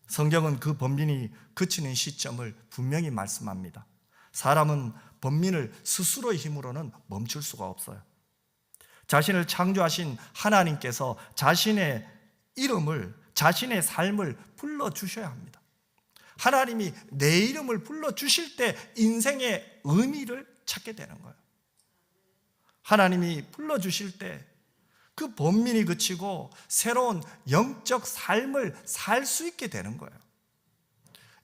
성경은 그 번민이 그치는 시점을 분명히 말씀합니다. 사람은 번민을 스스로의 힘으로는 멈출 수가 없어요. 자신을 창조하신 하나님께서 자신의 이름을, 자신의 삶을 불러주셔야 합니다. 하나님이 내 이름을 불러주실 때 인생의 의미를 찾게 되는 거예요. 하나님이 불러주실 때 그 번민이 그치고 새로운 영적 삶을 살 수 있게 되는 거예요.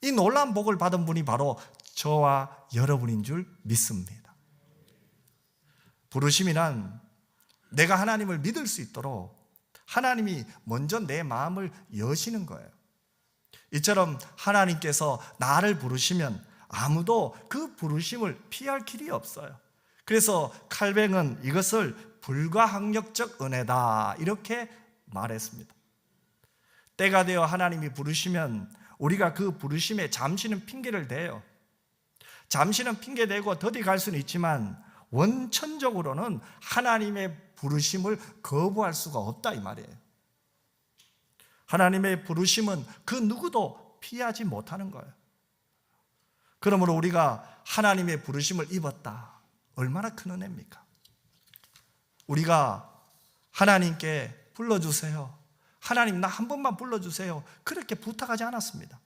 이 놀라운 복을 받은 분이 바로 저와 여러분인 줄 믿습니다. 부르심이란 내가 하나님을 믿을 수 있도록 하나님이 먼저 내 마음을 여시는 거예요. 이처럼 하나님께서 나를 부르시면 아무도 그 부르심을 피할 길이 없어요. 그래서 칼뱅은 이것을 불가항력적 은혜다 이렇게 말했습니다. 때가 되어 하나님이 부르시면 우리가 그 부르심에 잠시는 핑계를 대요. 잠시는 핑계대고 더디 갈 수는 있지만 원천적으로는 하나님의 부르심을 거부할 수가 없다 이 말이에요. 하나님의 부르심은 그 누구도 피하지 못하는 거예요. 그러므로 우리가 하나님의 부르심을 입었다. 얼마나 큰 은혜입니까? 우리가 하나님께 불러주세요. 하나님 나 한 번만 불러주세요. 그렇게 부탁하지 않았습니다.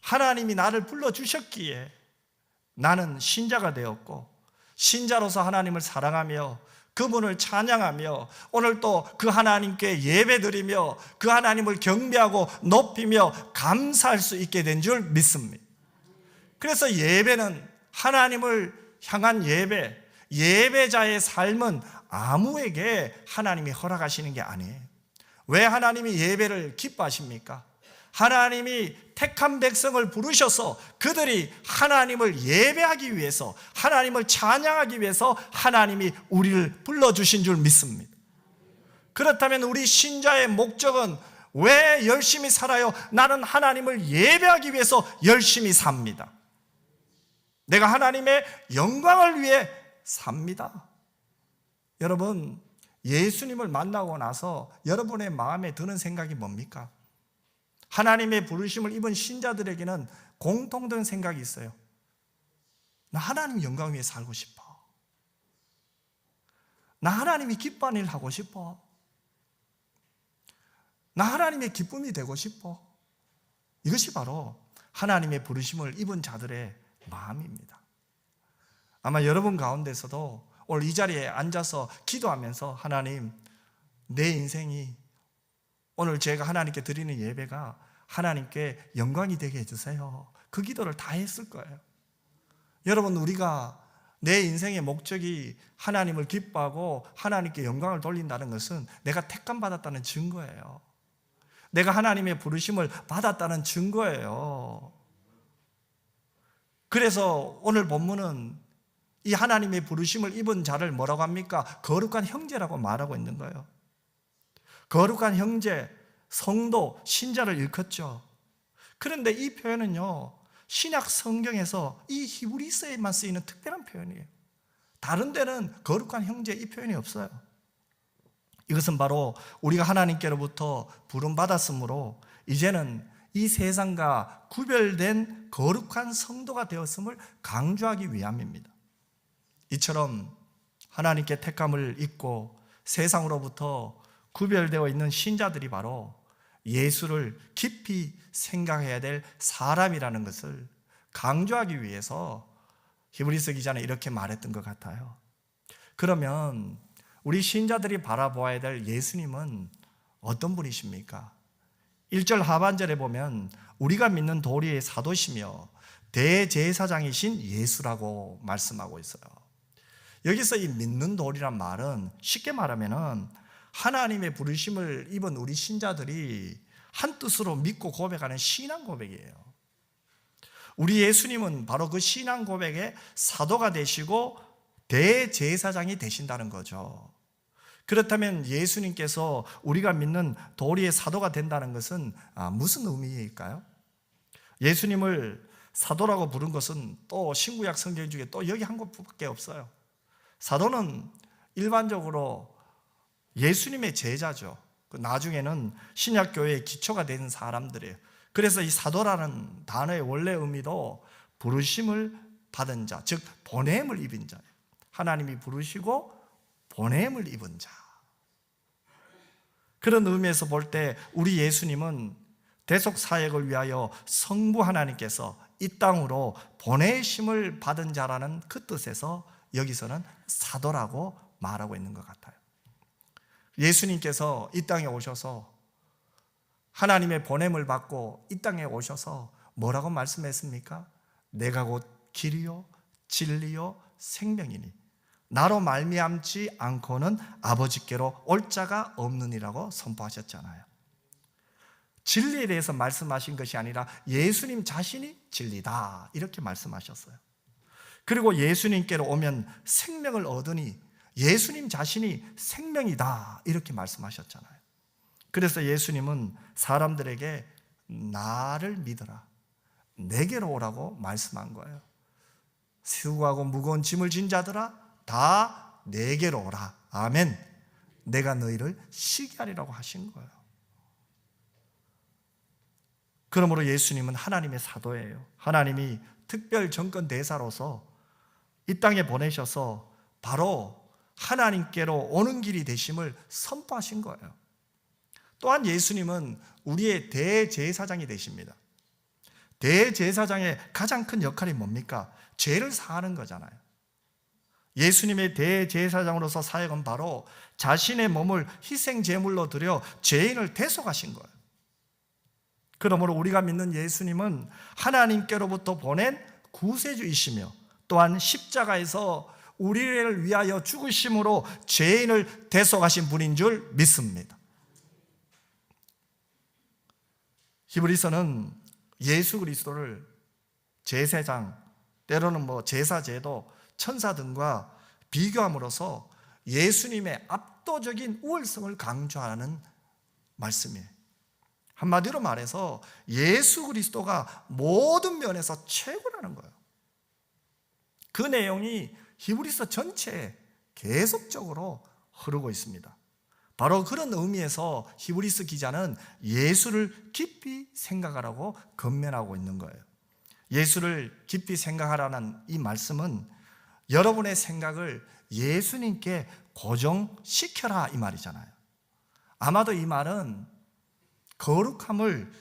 하나님이 나를 불러주셨기에 나는 신자가 되었고 신자로서 하나님을 사랑하며 그분을 찬양하며 오늘 또 그 하나님께 예배드리며 그 하나님을 경배하고 높이며 감사할 수 있게 된 줄 믿습니다. 그래서 예배는 하나님을 향한 예배, 예배자의 삶은 아무에게 하나님이 허락하시는 게 아니에요. 왜 하나님이 예배를 기뻐하십니까? 하나님이 택한 백성을 부르셔서 그들이 하나님을 예배하기 위해서, 하나님을 찬양하기 위해서 하나님이 우리를 불러주신 줄 믿습니다. 그렇다면 우리 신자의 목적은 왜 열심히 살아요? 나는 하나님을 예배하기 위해서 열심히 삽니다. 내가 하나님의 영광을 위해 삽니다. 여러분, 예수님을 만나고 나서 여러분의 마음에 드는 생각이 뭡니까? 하나님의 부르심을 입은 신자들에게는 공통된 생각이 있어요. 나 하나님 영광 위에 살고 싶어. 나 하나님이 기뻐하는 일 하고 싶어. 나 하나님의 기쁨이 되고 싶어. 이것이 바로 하나님의 부르심을 입은 자들의 마음입니다. 아마 여러분 가운데서도 오늘 이 자리에 앉아서 기도하면서 하나님, 내 인생이 오늘 제가 하나님께 드리는 예배가 하나님께 영광이 되게 해주세요. 그 기도를 다 했을 거예요. 여러분, 우리가 내 인생의 목적이 하나님을 기뻐하고 하나님께 영광을 돌린다는 것은 내가 택감 받았다는 증거예요. 내가 하나님의 부르심을 받았다는 증거예요. 그래서 오늘 본문은 이 하나님의 부르심을 입은 자를 뭐라고 합니까? 거룩한 형제라고 말하고 있는 거예요. 거룩한 형제, 성도, 신자를 일컫죠. 그런데 이 표현은요, 신약 성경에서 이 히브리서에만 쓰이는 특별한 표현이에요. 다른 데는 거룩한 형제 이 표현이 없어요. 이것은 바로 우리가 하나님께로부터 부름받았으므로 이제는 이 세상과 구별된 거룩한 성도가 되었음을 강조하기 위함입니다. 이처럼 하나님께 택함을 입고 세상으로부터 구별되어 있는 신자들이 바로 예수를 깊이 생각해야 될 사람이라는 것을 강조하기 위해서 히브리서 기자는 이렇게 말했던 것 같아요. 그러면 우리 신자들이 바라보아야 될 예수님은 어떤 분이십니까? 1절 하반절에 보면 우리가 믿는 도리의 사도시며 대제사장이신 예수라고 말씀하고 있어요. 여기서 이 믿는 도리란 말은 쉽게 말하면은 하나님의 부르심을 입은 우리 신자들이 한 뜻으로 믿고 고백하는 신앙 고백이에요. 우리 예수님은 바로 그 신앙 고백의 사도가 되시고 대제사장이 되신다는 거죠. 그렇다면 예수님께서 우리가 믿는 도리의 사도가 된다는 것은 무슨 의미일까요? 예수님을 사도라고 부른 것은 또 신구약 성경 중에 또 여기 한 곳밖에 없어요. 사도는 일반적으로 예수님의 제자죠. 나중에는 신약교회의 기초가 된 사람들이에요. 그래서 이 사도라는 단어의 원래 의미도 부르심을 받은 자, 즉 보냄을 입은 자예요. 하나님이 부르시고 보냄을 입은 자. 그런 의미에서 볼 때 우리 예수님은 대속 사역을 위하여 성부 하나님께서 이 땅으로 보내심을 받은 자라는 그 뜻에서 여기서는 사도라고 말하고 있는 것 같아요. 예수님께서 이 땅에 오셔서 하나님의 보냄을 받고 이 땅에 오셔서 뭐라고 말씀했습니까? 내가 곧 길이요 진리요 생명이니 나로 말미암지 않고는 아버지께로 올 자가 없느니라고 선포하셨잖아요. 진리에 대해서 말씀하신 것이 아니라 예수님 자신이 진리다 이렇게 말씀하셨어요. 그리고 예수님께로 오면 생명을 얻으니 예수님 자신이 생명이다 이렇게 말씀하셨잖아요. 그래서 예수님은 사람들에게 나를 믿어라. 내게로 오라고 말씀한 거예요. 수고하고 무거운 짐을 진 자들아 다 내게로 오라. 아멘. 내가 너희를 쉬게 하리라고 하신 거예요. 그러므로 예수님은 하나님의 사도예요. 하나님이 특별 정권 대사로서 이 땅에 보내셔서 바로 하나님께로 오는 길이 되심을 선포하신 거예요. 또한 예수님은 우리의 대제사장이 되십니다. 대제사장의 가장 큰 역할이 뭡니까? 죄를 사하는 거잖아요. 예수님의 대제사장으로서 사역은 바로 자신의 몸을 희생제물로 드려 죄인을 대속하신 거예요. 그러므로 우리가 믿는 예수님은 하나님께로부터 보낸 구세주이시며 또한 십자가에서 우리를 위하여 죽으심으로 죄인을 대속하신 분인 줄 믿습니다. 히브리서는 예수 그리스도를 제사장, 때로는 제사제도, 천사 등과 비교함으로써 예수님의 압도적인 우월성을 강조하는 말씀이에요. 한마디로 말해서 예수 그리스도가 모든 면에서 최고라는 거예요. 그 내용이 히브리서 전체에 계속적으로 흐르고 있습니다. 바로 그런 의미에서 히브리서 기자는 예수를 깊이 생각하라고 권면하고 있는 거예요. 예수를 깊이 생각하라는 이 말씀은 여러분의 생각을 예수님께 고정시켜라 이 말이잖아요. 아마도 이 말은 거룩함을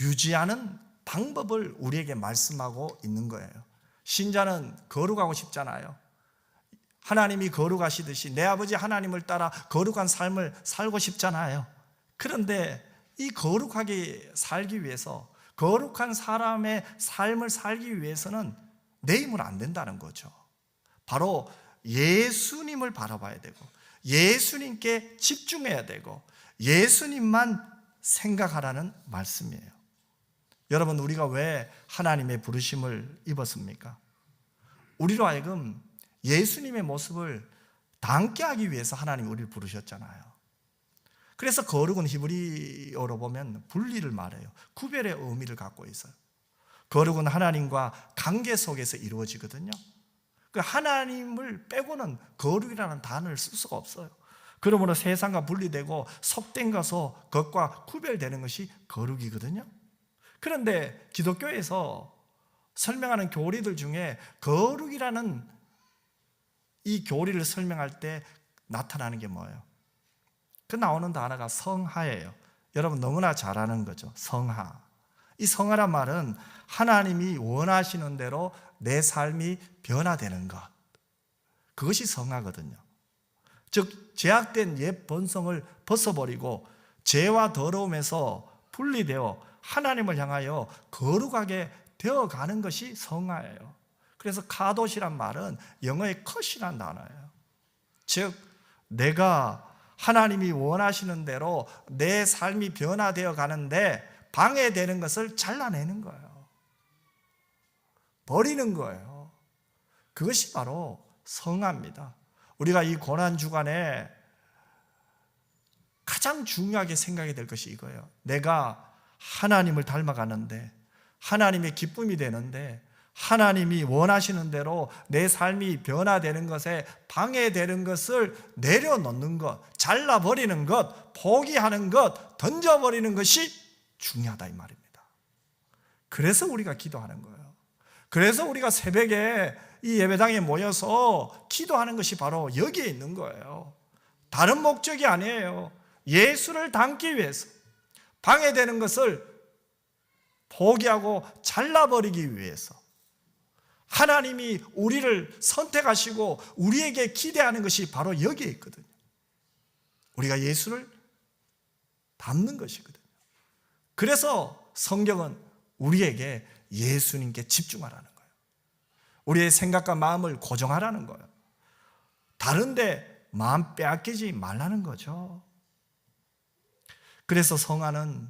유지하는 방법을 우리에게 말씀하고 있는 거예요. 신자는 거룩하고 싶잖아요. 하나님이 거룩하시듯이 내 아버지 하나님을 따라 거룩한 삶을 살고 싶잖아요. 그런데 이 거룩하게 살기 위해서, 거룩한 사람의 삶을 살기 위해서는 내 힘은 안 된다는 거죠. 바로 예수님을 바라봐야 되고 예수님께 집중해야 되고 예수님만 생각하라는 말씀이에요. 여러분, 우리가 왜 하나님의 부르심을 입었습니까? 우리로 하여금 예수님의 모습을 닮게 하기 위해서 하나님이 우리를 부르셨잖아요. 그래서 거룩은 히브리어로 보면 분리를 말해요. 구별의 의미를 갖고 있어요. 거룩은 하나님과 관계 속에서 이루어지거든요. 그 하나님을 빼고는 거룩이라는 단어를 쓸 수가 없어요. 그러므로 세상과 분리되고 속된 것과 구별되는 것이 거룩이거든요. 그런데 기독교에서 설명하는 교리들 중에 거룩이라는 이 교리를 설명할 때 나타나는 게 뭐예요? 그 나오는 단어가 성하예요. 여러분 너무나 잘 아는 거죠. 성하. 이 성하란 말은 하나님이 원하시는 대로 내 삶이 변화되는 것. 그것이 성하거든요. 즉 제약된 옛 본성을 벗어버리고 죄와 더러움에서 분리되어 하나님을 향하여 거룩하게 되어가는 것이 성하예요. 그래서 카도시란 말은 영어의 컷이란 단어예요. 즉 내가 하나님이 원하시는 대로 내 삶이 변화되어 가는데 방해되는 것을 잘라내는 거예요. 버리는 거예요. 그것이 바로 성화입니다. 우리가 이 고난주간에 가장 중요하게 생각해야 될 것이 이거예요. 내가 하나님을 닮아가는데 하나님의 기쁨이 되는데 하나님이 원하시는 대로 내 삶이 변화되는 것에 방해되는 것을 내려놓는 것, 잘라버리는 것, 포기하는 것, 던져버리는 것이 중요하다 이 말입니다. 그래서 우리가 기도하는 거예요. 그래서 우리가 새벽에 이 예배당에 모여서 기도하는 것이 바로 여기에 있는 거예요. 다른 목적이 아니에요. 예수를 닮기 위해서 방해되는 것을 포기하고 잘라버리기 위해서 하나님이 우리를 선택하시고 우리에게 기대하는 것이 바로 여기에 있거든요. 우리가 예수를 닮는 것이거든요. 그래서 성경은 우리에게 예수님께 집중하라는 거예요. 우리의 생각과 마음을 고정하라는 거예요. 다른데 마음 빼앗기지 말라는 거죠. 그래서 성화는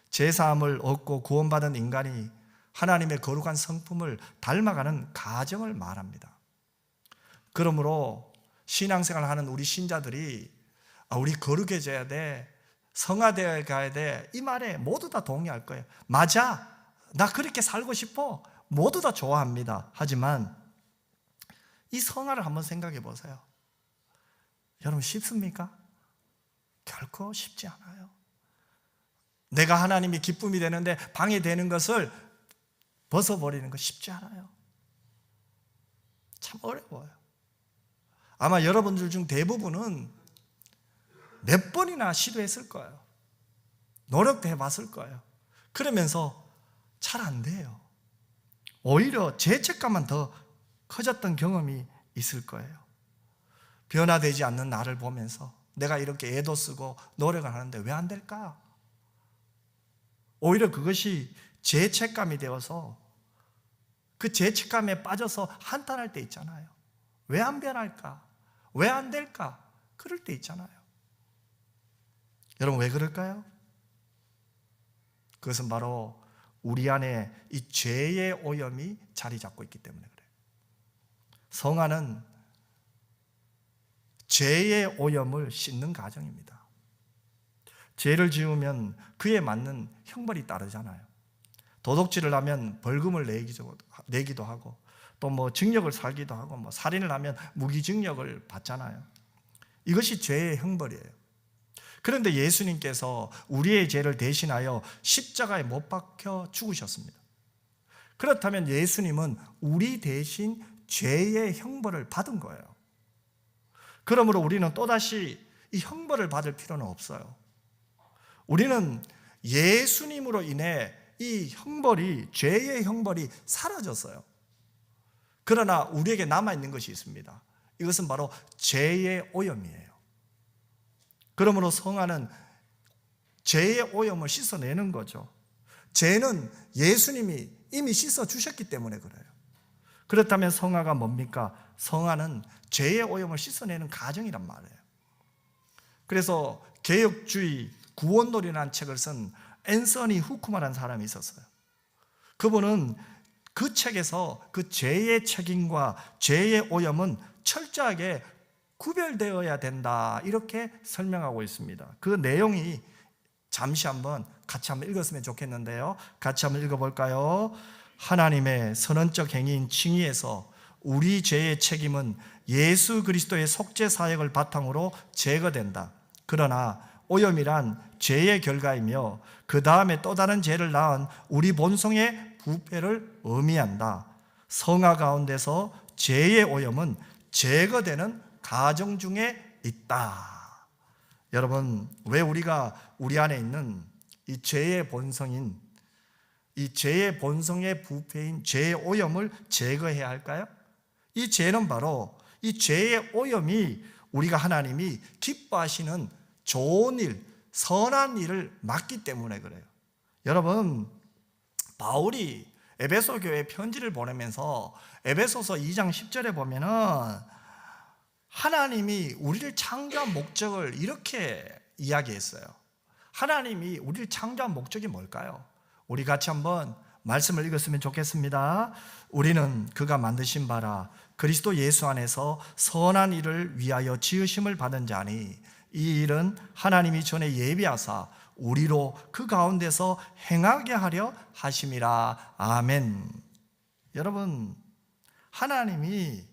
제사함을 얻고 구원받은 인간이 하나님의 거룩한 성품을 닮아가는 과정을 말합니다. 그러므로 신앙생활을 하는 우리 신자들이 우리 거룩해져야 돼, 성화되어 가야 돼. 이 말에 모두 다 동의할 거예요. 맞아. 나 그렇게 살고 싶어. 모두 다 좋아합니다. 하지만 이 성화를 한번 생각해 보세요. 여러분 쉽습니까? 결코 쉽지 않아요. 내가 하나님이 기쁨이 되는데 방해되는 것을 벗어버리는 거 쉽지 않아요. 참 어려워요. 아마 여러분들 중 대부분은 몇 번이나 시도했을 거예요. 노력도 해봤을 거예요. 그러면서 잘 안 돼요. 오히려 죄책감만 더 커졌던 경험이 있을 거예요. 변화되지 않는 나를 보면서 내가 이렇게 애도 쓰고 노력을 하는데 왜 안 될까? 오히려 그것이 죄책감이 되어서 그 죄책감에 빠져서 한탄할 때 있잖아요. 왜 안 변할까? 왜 안 될까? 그럴 때 있잖아요. 여러분 왜 그럴까요? 그것은 바로 우리 안에 이 죄의 오염이 자리 잡고 있기 때문에 그래요. 성화는 죄의 오염을 씻는 과정입니다. 죄를 지으면 그에 맞는 형벌이 따르잖아요. 도둑질을 하면 벌금을 내기도 하고 또 뭐 징역을 살기도 하고 뭐 살인을 하면 무기징역을 받잖아요. 이것이 죄의 형벌이에요. 그런데 예수님께서 우리의 죄를 대신하여 십자가에 못 박혀 죽으셨습니다. 그렇다면 예수님은 우리 대신 죄의 형벌을 받은 거예요. 그러므로 우리는 또다시 이 형벌을 받을 필요는 없어요. 우리는 예수님으로 인해 이 형벌이, 죄의 형벌이 사라졌어요. 그러나 우리에게 남아있는 것이 있습니다. 이것은 바로 죄의 오염이에요. 그러므로 성화는 죄의 오염을 씻어내는 거죠. 죄는 예수님이 이미 씻어주셨기 때문에 그래요. 그렇다면 성화가 뭡니까? 성화는 죄의 오염을 씻어내는 과정이란 말이에요. 그래서 개혁주의 구원론이라는 책을 쓴 앤서니 후쿠마라는 사람이 있었어요. 그분은 그 책에서 그 죄의 책임과 죄의 오염은 철저하게 구별되어야 된다 이렇게 설명하고 있습니다. 그 내용이 잠시 같이 한번 읽었으면 좋겠는데요. 같이 한번 읽어볼까요? 하나님의 선언적 행위인 칭의에서 우리 죄의 책임은 예수 그리스도의 속죄 사역을 바탕으로 제거된다. 그러나 오염이란 죄의 결과이며 그 다음에 또 다른 죄를 낳은 우리 본성의 부패를 의미한다. 성화 가운데서 죄의 오염은 제거되는 과정 중에 있다. 여러분, 왜 우리가 우리 안에 있는 이 죄의 본성인, 이 죄의 본성의 부패인 죄의 오염을 제거해야 할까요? 이 죄는 바로 이 죄의 오염이 우리가 하나님이 기뻐하시는 좋은 일, 선한 일을 막기 때문에 그래요. 여러분, 바울이 에베소 교회에 편지를 보내면서 에베소서 2장 10절에 보면은 하나님이 우리를 창조한 목적을 이렇게 이야기했어요. 하나님이 우리를 창조한 목적이 뭘까요? 우리 같이 한번 말씀을 읽었으면 좋겠습니다. 우리는 그가 만드신 바라 그리스도 예수 안에서 선한 일을 위하여 지으심을 받은 자니 이 일은 하나님이 전에 예비하사 우리로 그 가운데서 행하게 하려 하심이라. 아멘. 여러분, 하나님이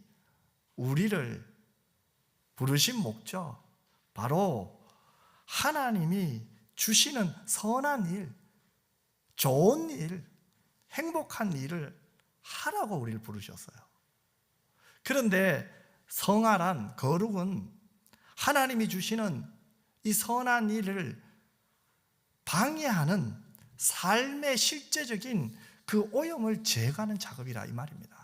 우리를 부르신 목적, 바로 하나님이 주시는 선한 일, 좋은 일, 행복한 일을 하라고 우리를 부르셨어요. 그런데 성화란, 거룩은 하나님이 주시는 이 선한 일을 방해하는 삶의 실제적인 그 오염을 제거하는 작업이라 이 말입니다.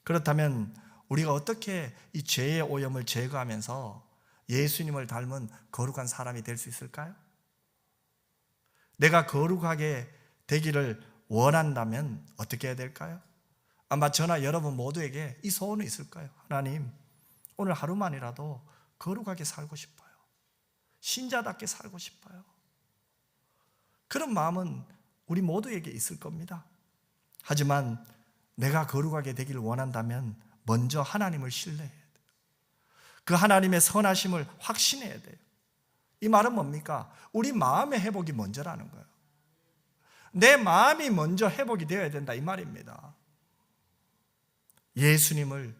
그렇다면 우리가 어떻게 이 죄의 오염을 제거하면서 예수님을 닮은 거룩한 사람이 될 수 있을까요? 내가 거룩하게 되기를 원한다면 어떻게 해야 될까요? 아마 저나 여러분 모두에게 이 소원이 있을 거예요. 하나님, 오늘 하루만이라도 거룩하게 살고 싶어요. 신자답게 살고 싶어요. 그런 마음은 우리 모두에게 있을 겁니다. 하지만 내가 거룩하게 되기를 원한다면 먼저 하나님을 신뢰해야 돼요. 그 하나님의 선하심을 확신해야 돼요. 이 말은 뭡니까? 우리 마음의 회복이 먼저라는 거예요. 내 마음이 먼저 회복이 되어야 된다 이 말입니다. 예수님을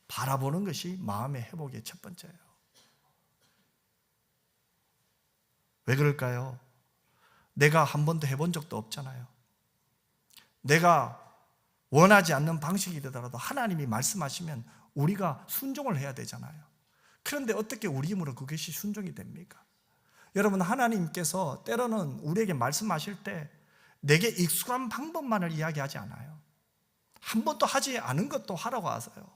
바라보는 것이 마음의 회복의 첫 번째예요. 왜 그럴까요? 내가 한 번도 해본 적도 없잖아요. 내가 원하지 않는 방식이더라도 하나님이 말씀하시면 우리가 순종을 해야 되잖아요. 그런데 어떻게 우리 힘으로 그것이 순종이 됩니까? 여러분, 하나님께서 때로는 우리에게 말씀하실 때 내게 익숙한 방법만을 이야기하지 않아요. 한 번도 하지 않은 것도 하라고 하세요.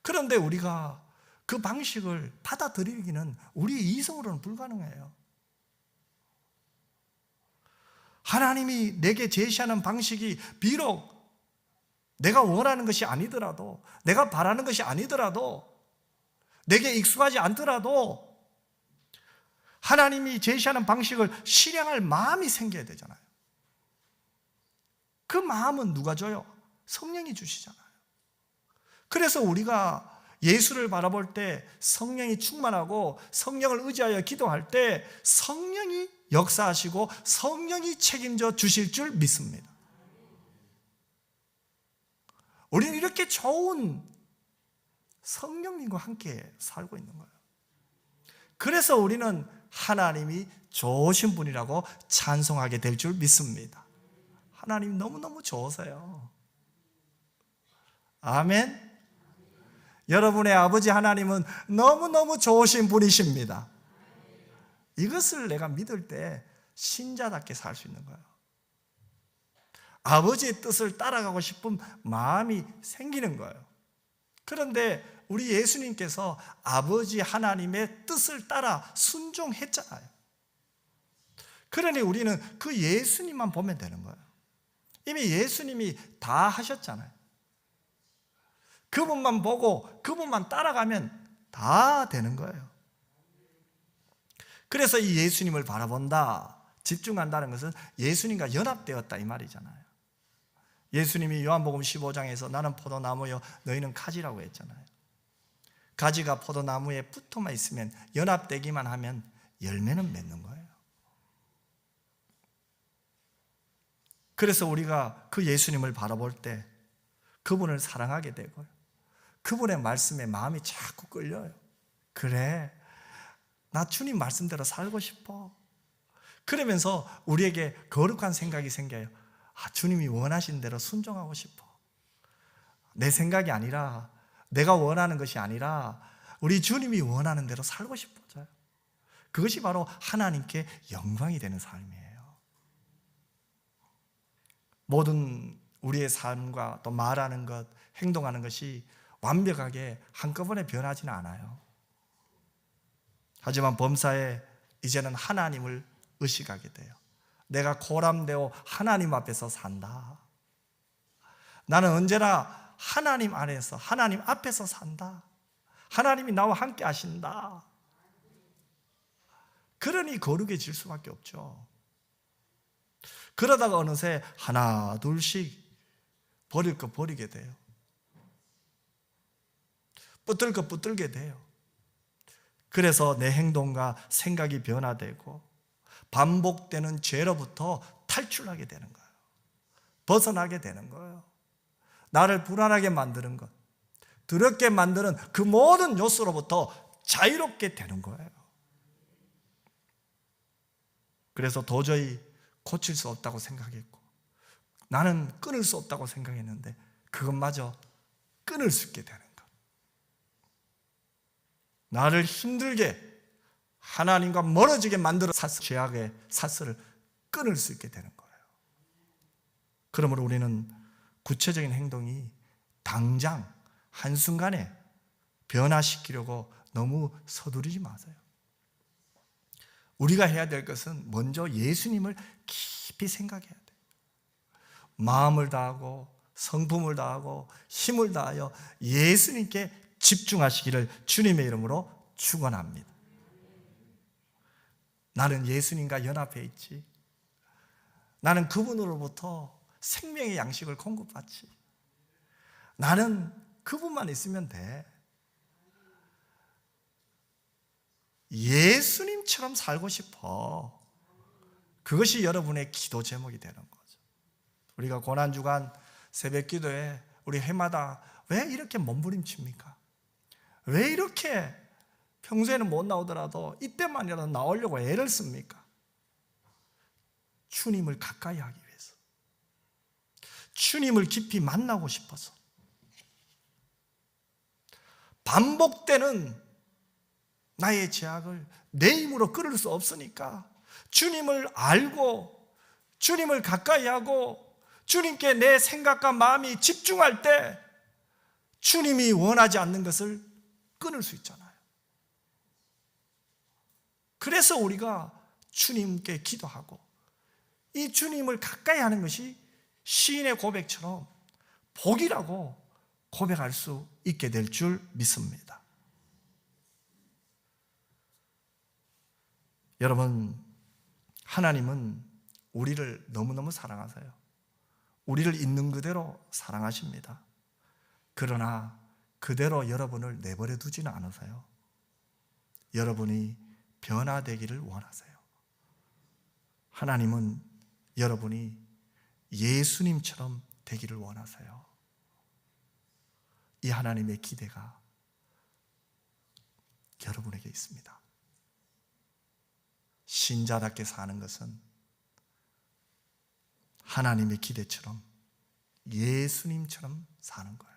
그런데 우리가 그 방식을 받아들이기는 우리 이성으로는 불가능해요. 하나님이 내게 제시하는 방식이 비록 내가 원하는 것이 아니더라도, 내가 바라는 것이 아니더라도, 내게 익숙하지 않더라도 하나님이 제시하는 방식을 실행할 마음이 생겨야 되잖아요. 그 마음은 누가 줘요? 성령이 주시잖아요. 그래서 우리가 예수를 바라볼 때 성령이 충만하고 성령을 의지하여 기도할 때 성령이 역사하시고 성령이 책임져 주실 줄 믿습니다. 우리는 이렇게 좋은 성령님과 함께 살고 있는 거예요. 그래서 우리는 하나님이 좋으신 분이라고 찬송하게 될 줄 믿습니다. 하나님 너무너무 좋으세요. 아멘. 여러분의 아버지 하나님은 너무너무 좋으신 분이십니다. 이것을 내가 믿을 때 신자답게 살 수 있는 거예요. 아버지의 뜻을 따라가고 싶은 마음이 생기는 거예요. 그런데 우리 예수님께서 아버지 하나님의 뜻을 따라 순종했잖아요. 그러니 우리는 그 예수님만 보면 되는 거예요. 이미 예수님이 다 하셨잖아요. 그분만 보고 그분만 따라가면 다 되는 거예요. 그래서 이 예수님을 바라본다, 집중한다는 것은 예수님과 연합되었다 이 말이잖아요. 예수님이 요한복음 15장에서 나는 포도나무요 너희는 가지라고 했잖아요. 가지가 포도나무에 붙어만 있으면, 연합되기만 하면 열매는 맺는 거예요. 그래서 우리가 그 예수님을 바라볼 때 그분을 사랑하게 되고요, 그분의 말씀에 마음이 자꾸 끌려요. 그래, 나 주님 말씀대로 살고 싶어. 그러면서 우리에게 거룩한 생각이 생겨요. 주님이 원하신 대로 순종하고 싶어. 내 생각이 아니라, 내가 원하는 것이 아니라 우리 주님이 원하는 대로 살고 싶어져요. 그것이 바로 하나님께 영광이 되는 삶이에요. 모든 우리의 삶과 또 말하는 것, 행동하는 것이 완벽하게 한꺼번에 변하지는 않아요. 하지만 범사에 이제는 하나님을 의식하게 돼요. 내가 고람되어 하나님 앞에서 산다. 나는 언제나 하나님 안에서, 하나님 앞에서 산다. 하나님이 나와 함께 하신다. 그러니 거룩해질 수밖에 없죠. 그러다가 어느새 하나 둘씩 버릴 거 버리게 돼요. 붙들 거 붙들게 돼요. 그래서 내 행동과 생각이 변화되고 반복되는 죄로부터 탈출하게 되는 거예요. 벗어나게 되는 거예요. 나를 불안하게 만드는 것, 더럽게 만드는 그 모든 요소로부터 자유롭게 되는 거예요. 그래서 도저히 고칠 수 없다고 생각했고, 나는 끊을 수 없다고 생각했는데 그것마저 끊을 수 있게 되는 것. 나를 힘들게, 하나님과 멀어지게 만들어 죄악의 사슬을 끊을 수 있게 되는 거예요. 그러므로 우리는 구체적인 행동이 당장 한순간에 변화시키려고 너무 서두르지 마세요. 우리가 해야 될 것은 먼저 예수님을 깊이 생각해야 돼요. 마음을 다하고 성품을 다하고 힘을 다하여 예수님께 집중하시기를 주님의 이름으로 축원합니다. 나는 예수님과 연합해 있지. 나는 그분으로부터 생명의 양식을 공급받지. 나는 그분만 있으면 돼. 예수님처럼 살고 싶어. 그것이 여러분의 기도 제목이 되는 거죠. 우리가 고난주간 새벽 기도에 우리 해마다 왜 이렇게 몸부림칩니까? 왜 이렇게 평소에는 못 나오더라도 이때만이라도 나오려고 애를 씁니까? 주님을 가까이 하기 위해서, 주님을 깊이 만나고 싶어서. 반복되는 나의 죄악을 내 힘으로 끊을 수 없으니까 주님을 알고 주님을 가까이 하고 주님께 내 생각과 마음이 집중할 때 주님이 원하지 않는 것을 끊을 수 있잖아요. 그래서 우리가 주님께 기도하고 이 주님을 가까이 하는 것이 시인의 고백처럼 복이라고 고백할 수 있게 될 줄 믿습니다. 여러분, 하나님은 우리를 너무너무 사랑하세요. 우리를 있는 그대로 사랑하십니다. 그러나 그대로 여러분을 내버려 두지는 않으세요. 여러분이 변화되기를 원하세요. 하나님은 여러분이 예수님처럼 되기를 원하세요. 이 하나님의 기대가 여러분에게 있습니다. 신자답게 사는 것은 하나님의 기대처럼 예수님처럼 사는 거예요.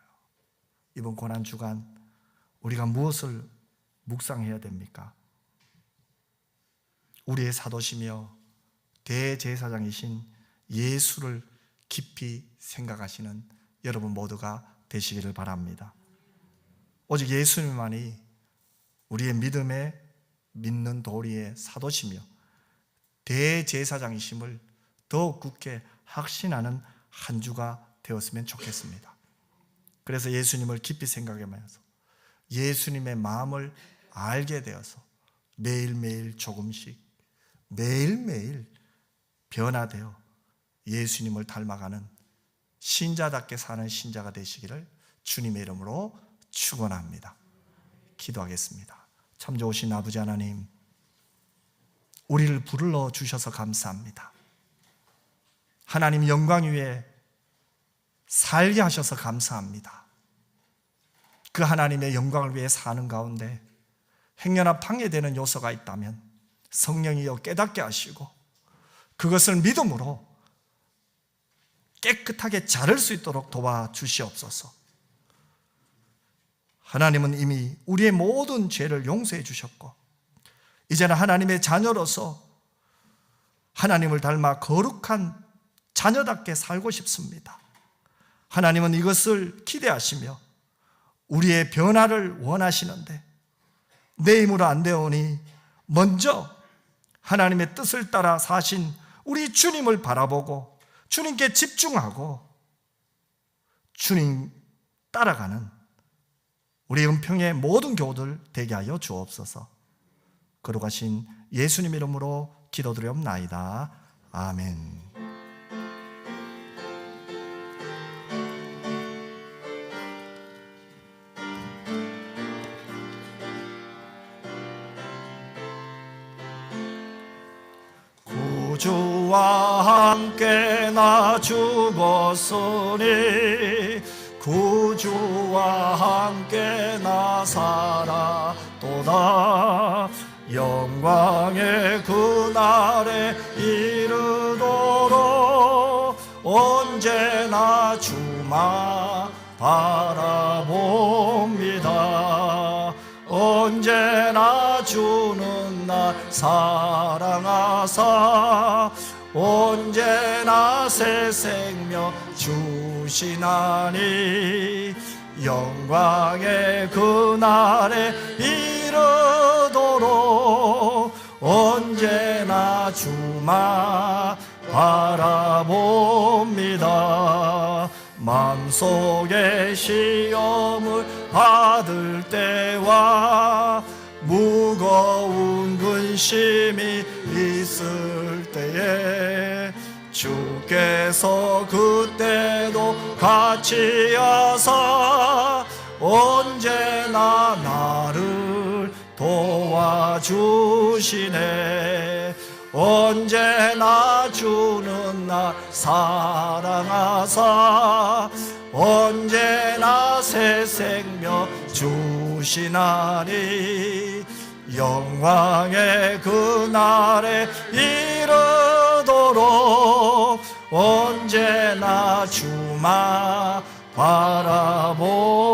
이번 고난주간 우리가 무엇을 묵상해야 됩니까? 우리의 사도시며 대제사장이신 예수를 깊이 생각하시는 여러분 모두가 되시기를 바랍니다. 오직 예수님만이 우리의 믿음의 믿는 도리의 사도시며 대제사장이심을 더욱 굳게 확신하는 한 주가 되었으면 좋겠습니다. 그래서 예수님을 깊이 생각하면서 예수님의 마음을 알게 되어서 매일매일 조금씩 매일매일 변화되어 예수님을 닮아가는 신자답게 사는 신자가 되시기를 주님의 이름으로 축원합니다. 기도하겠습니다. 참 좋으신 아버지 하나님, 우리를 불러 주셔서 감사합니다. 하나님 영광 위에 살게 하셔서 감사합니다. 그 하나님의 영광을 위해 사는 가운데 행여나 방해되는 요소가 있다면 성령이여 깨닫게 하시고 그것을 믿음으로 깨끗하게 자를 수 있도록 도와주시옵소서. 하나님은 이미 우리의 모든 죄를 용서해 주셨고 이제는 하나님의 자녀로서 하나님을 닮아 거룩한 자녀답게 살고 싶습니다. 하나님은 이것을 기대하시며 우리의 변화를 원하시는데 내 힘으로 안 되오니 먼저 하나님의 뜻을 따라 사신 우리 주님을 바라보고 주님께 집중하고 주님 따라가는 우리 은평의 모든 교우들 되게 하여 주옵소서. 거룩하신 예수님 이름으로 기도드리옵나이다. 아멘. 구주와 함께 나 죽었으니 구주와 함께 나 살았도다. 영광의 그날에 이르도록 언제나 주만 바라봅니다. 언제나 주는 날 사랑하사 언제나 새 생명 주시나니 영광의 그날에 이르도록 언제나 주만 바라봅니다. 마음속에 시험을 받을 때와 무거운 근심이 있을 때에 주께서 그때도 같이 하사 언제나 나를 도와 도와주시네. 언제나 주는 나 사랑하사 언제나 새 생명 주시나니 영광의 그날에 이르도록 언제나 주만 바라봅니다.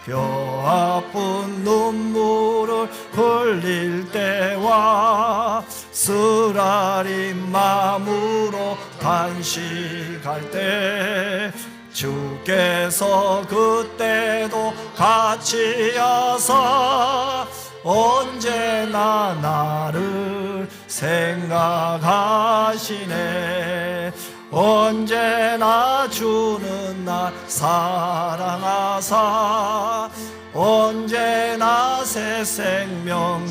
뼈아픈 눈물을 흘릴 때와 쓰라린 마음으로 단식할 때 주께서 그때도 같이 하사 언제나 나를 생각하시네. 언제나 주는 날 사랑하사 언제나 새 생명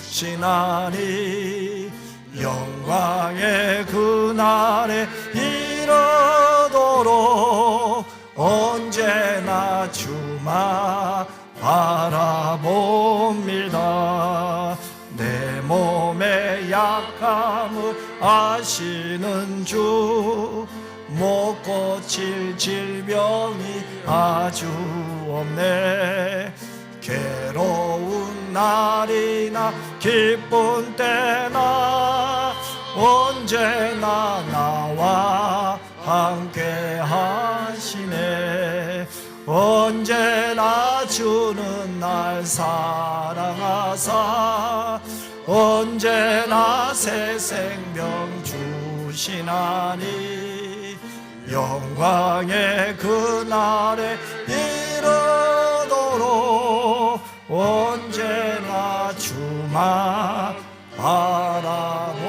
주시나니 영광의 그날에 이르도록 언제나 주만 바라봅니다. 내 몸의 약함을 아시는 주 못 고칠 질병이 아주 없네. 괴로운 날이나 기쁜 때나 언제나 나와 함께 하시네. 언제나 주는 날 사랑하사 언제나 새 생명 주시나니 영광의 그날에 이르도록 언제나 주만 바라봅니다.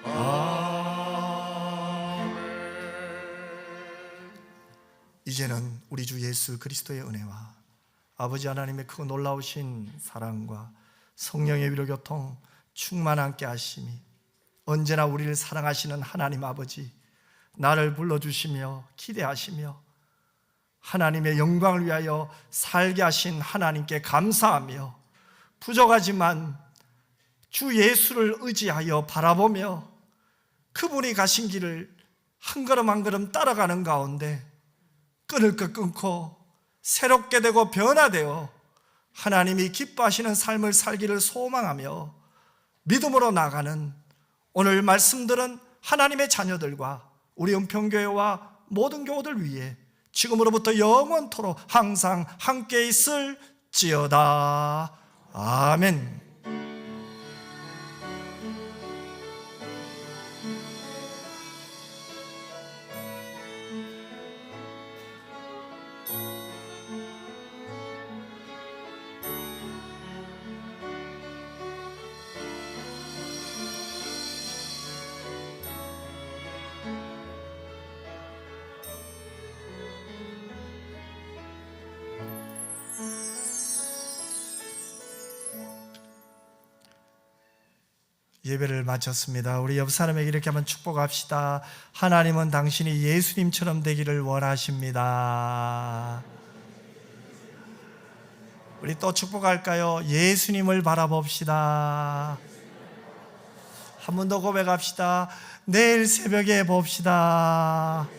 아멘. 이제는 우리 주 예수 그리스도의 은혜와 아버지 하나님의 크고 놀라우신 사랑과 성령의 위로 교통 충만 함께 하심이 언제나 우리를 사랑하시는 하나님 아버지 나를 불러주시며 기대하시며 하나님의 영광을 위하여 살게 하신 하나님께 감사하며 부족하지만 주 예수를 의지하여 바라보며 그분이 가신 길을 한 걸음 한 걸음 따라가는 가운데 끊을 것 끊고 새롭게 되고 변화되어 하나님이 기뻐하시는 삶을 살기를 소망하며 믿음으로 나가는 오늘 말씀들은 하나님의 자녀들과 우리 은평교회와 모든 교우들 위해 지금으로부터 영원토록 항상 함께 있을지어다. 아멘. 예배를 마쳤습니다. 우리 옆 사람에게 이렇게 한번 축복합시다. 하나님은 당신이 예수님처럼 되기를 원하십니다. 우리 또 축복할까요? 예수님을 바라봅시다. 한 번 더 고백합시다. 내일 새벽에 봅시다.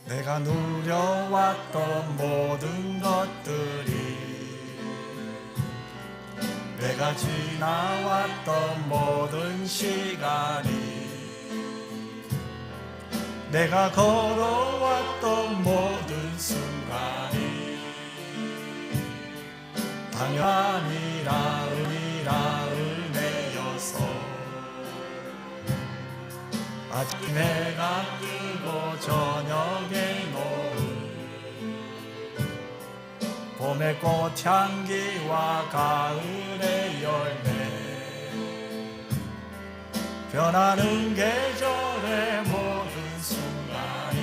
내가 누려왔던 모든 것들이 내가 지나왔던 모든 시간이 내가 걸어왔던 모든 순간이 당연이라 은혜여서 아침에가 뜨고 저녁에 노을 봄의 꽃향기와 가을의 열매 변하는 계절의 모든 순간이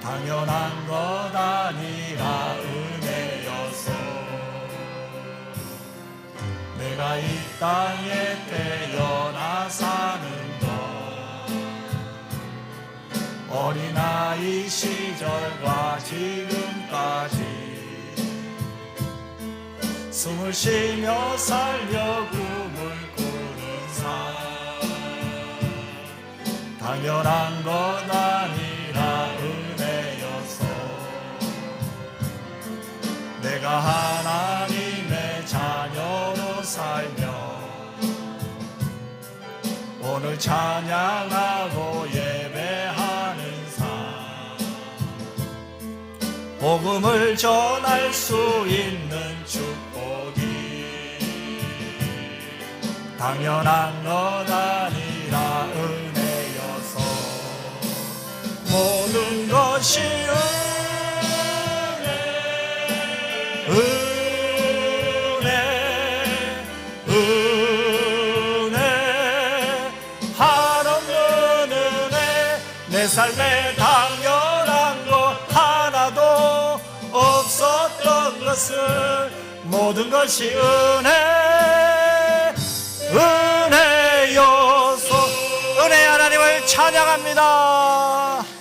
당연한 것 아니라 은혜여서 내가 내가 이 땅에 태어나 사는 것 어린아이 시절과 지금까지 숨을 쉬며 살려 꿈을 꾸는 삶 당연한 것 아니라 은혜여서 내가 하나님의 자녀로 살며 오늘 찬양하고 예배하는 삶 복음을 전할 수 있는 축복이 당연한 것 아니라 은혜여서 모든 것이 은혜 한없는 은혜 내 삶에 당연한 것 하나도 없었던 것을 모든 것이 은혜여서 은혜 하나님을 찬양합니다.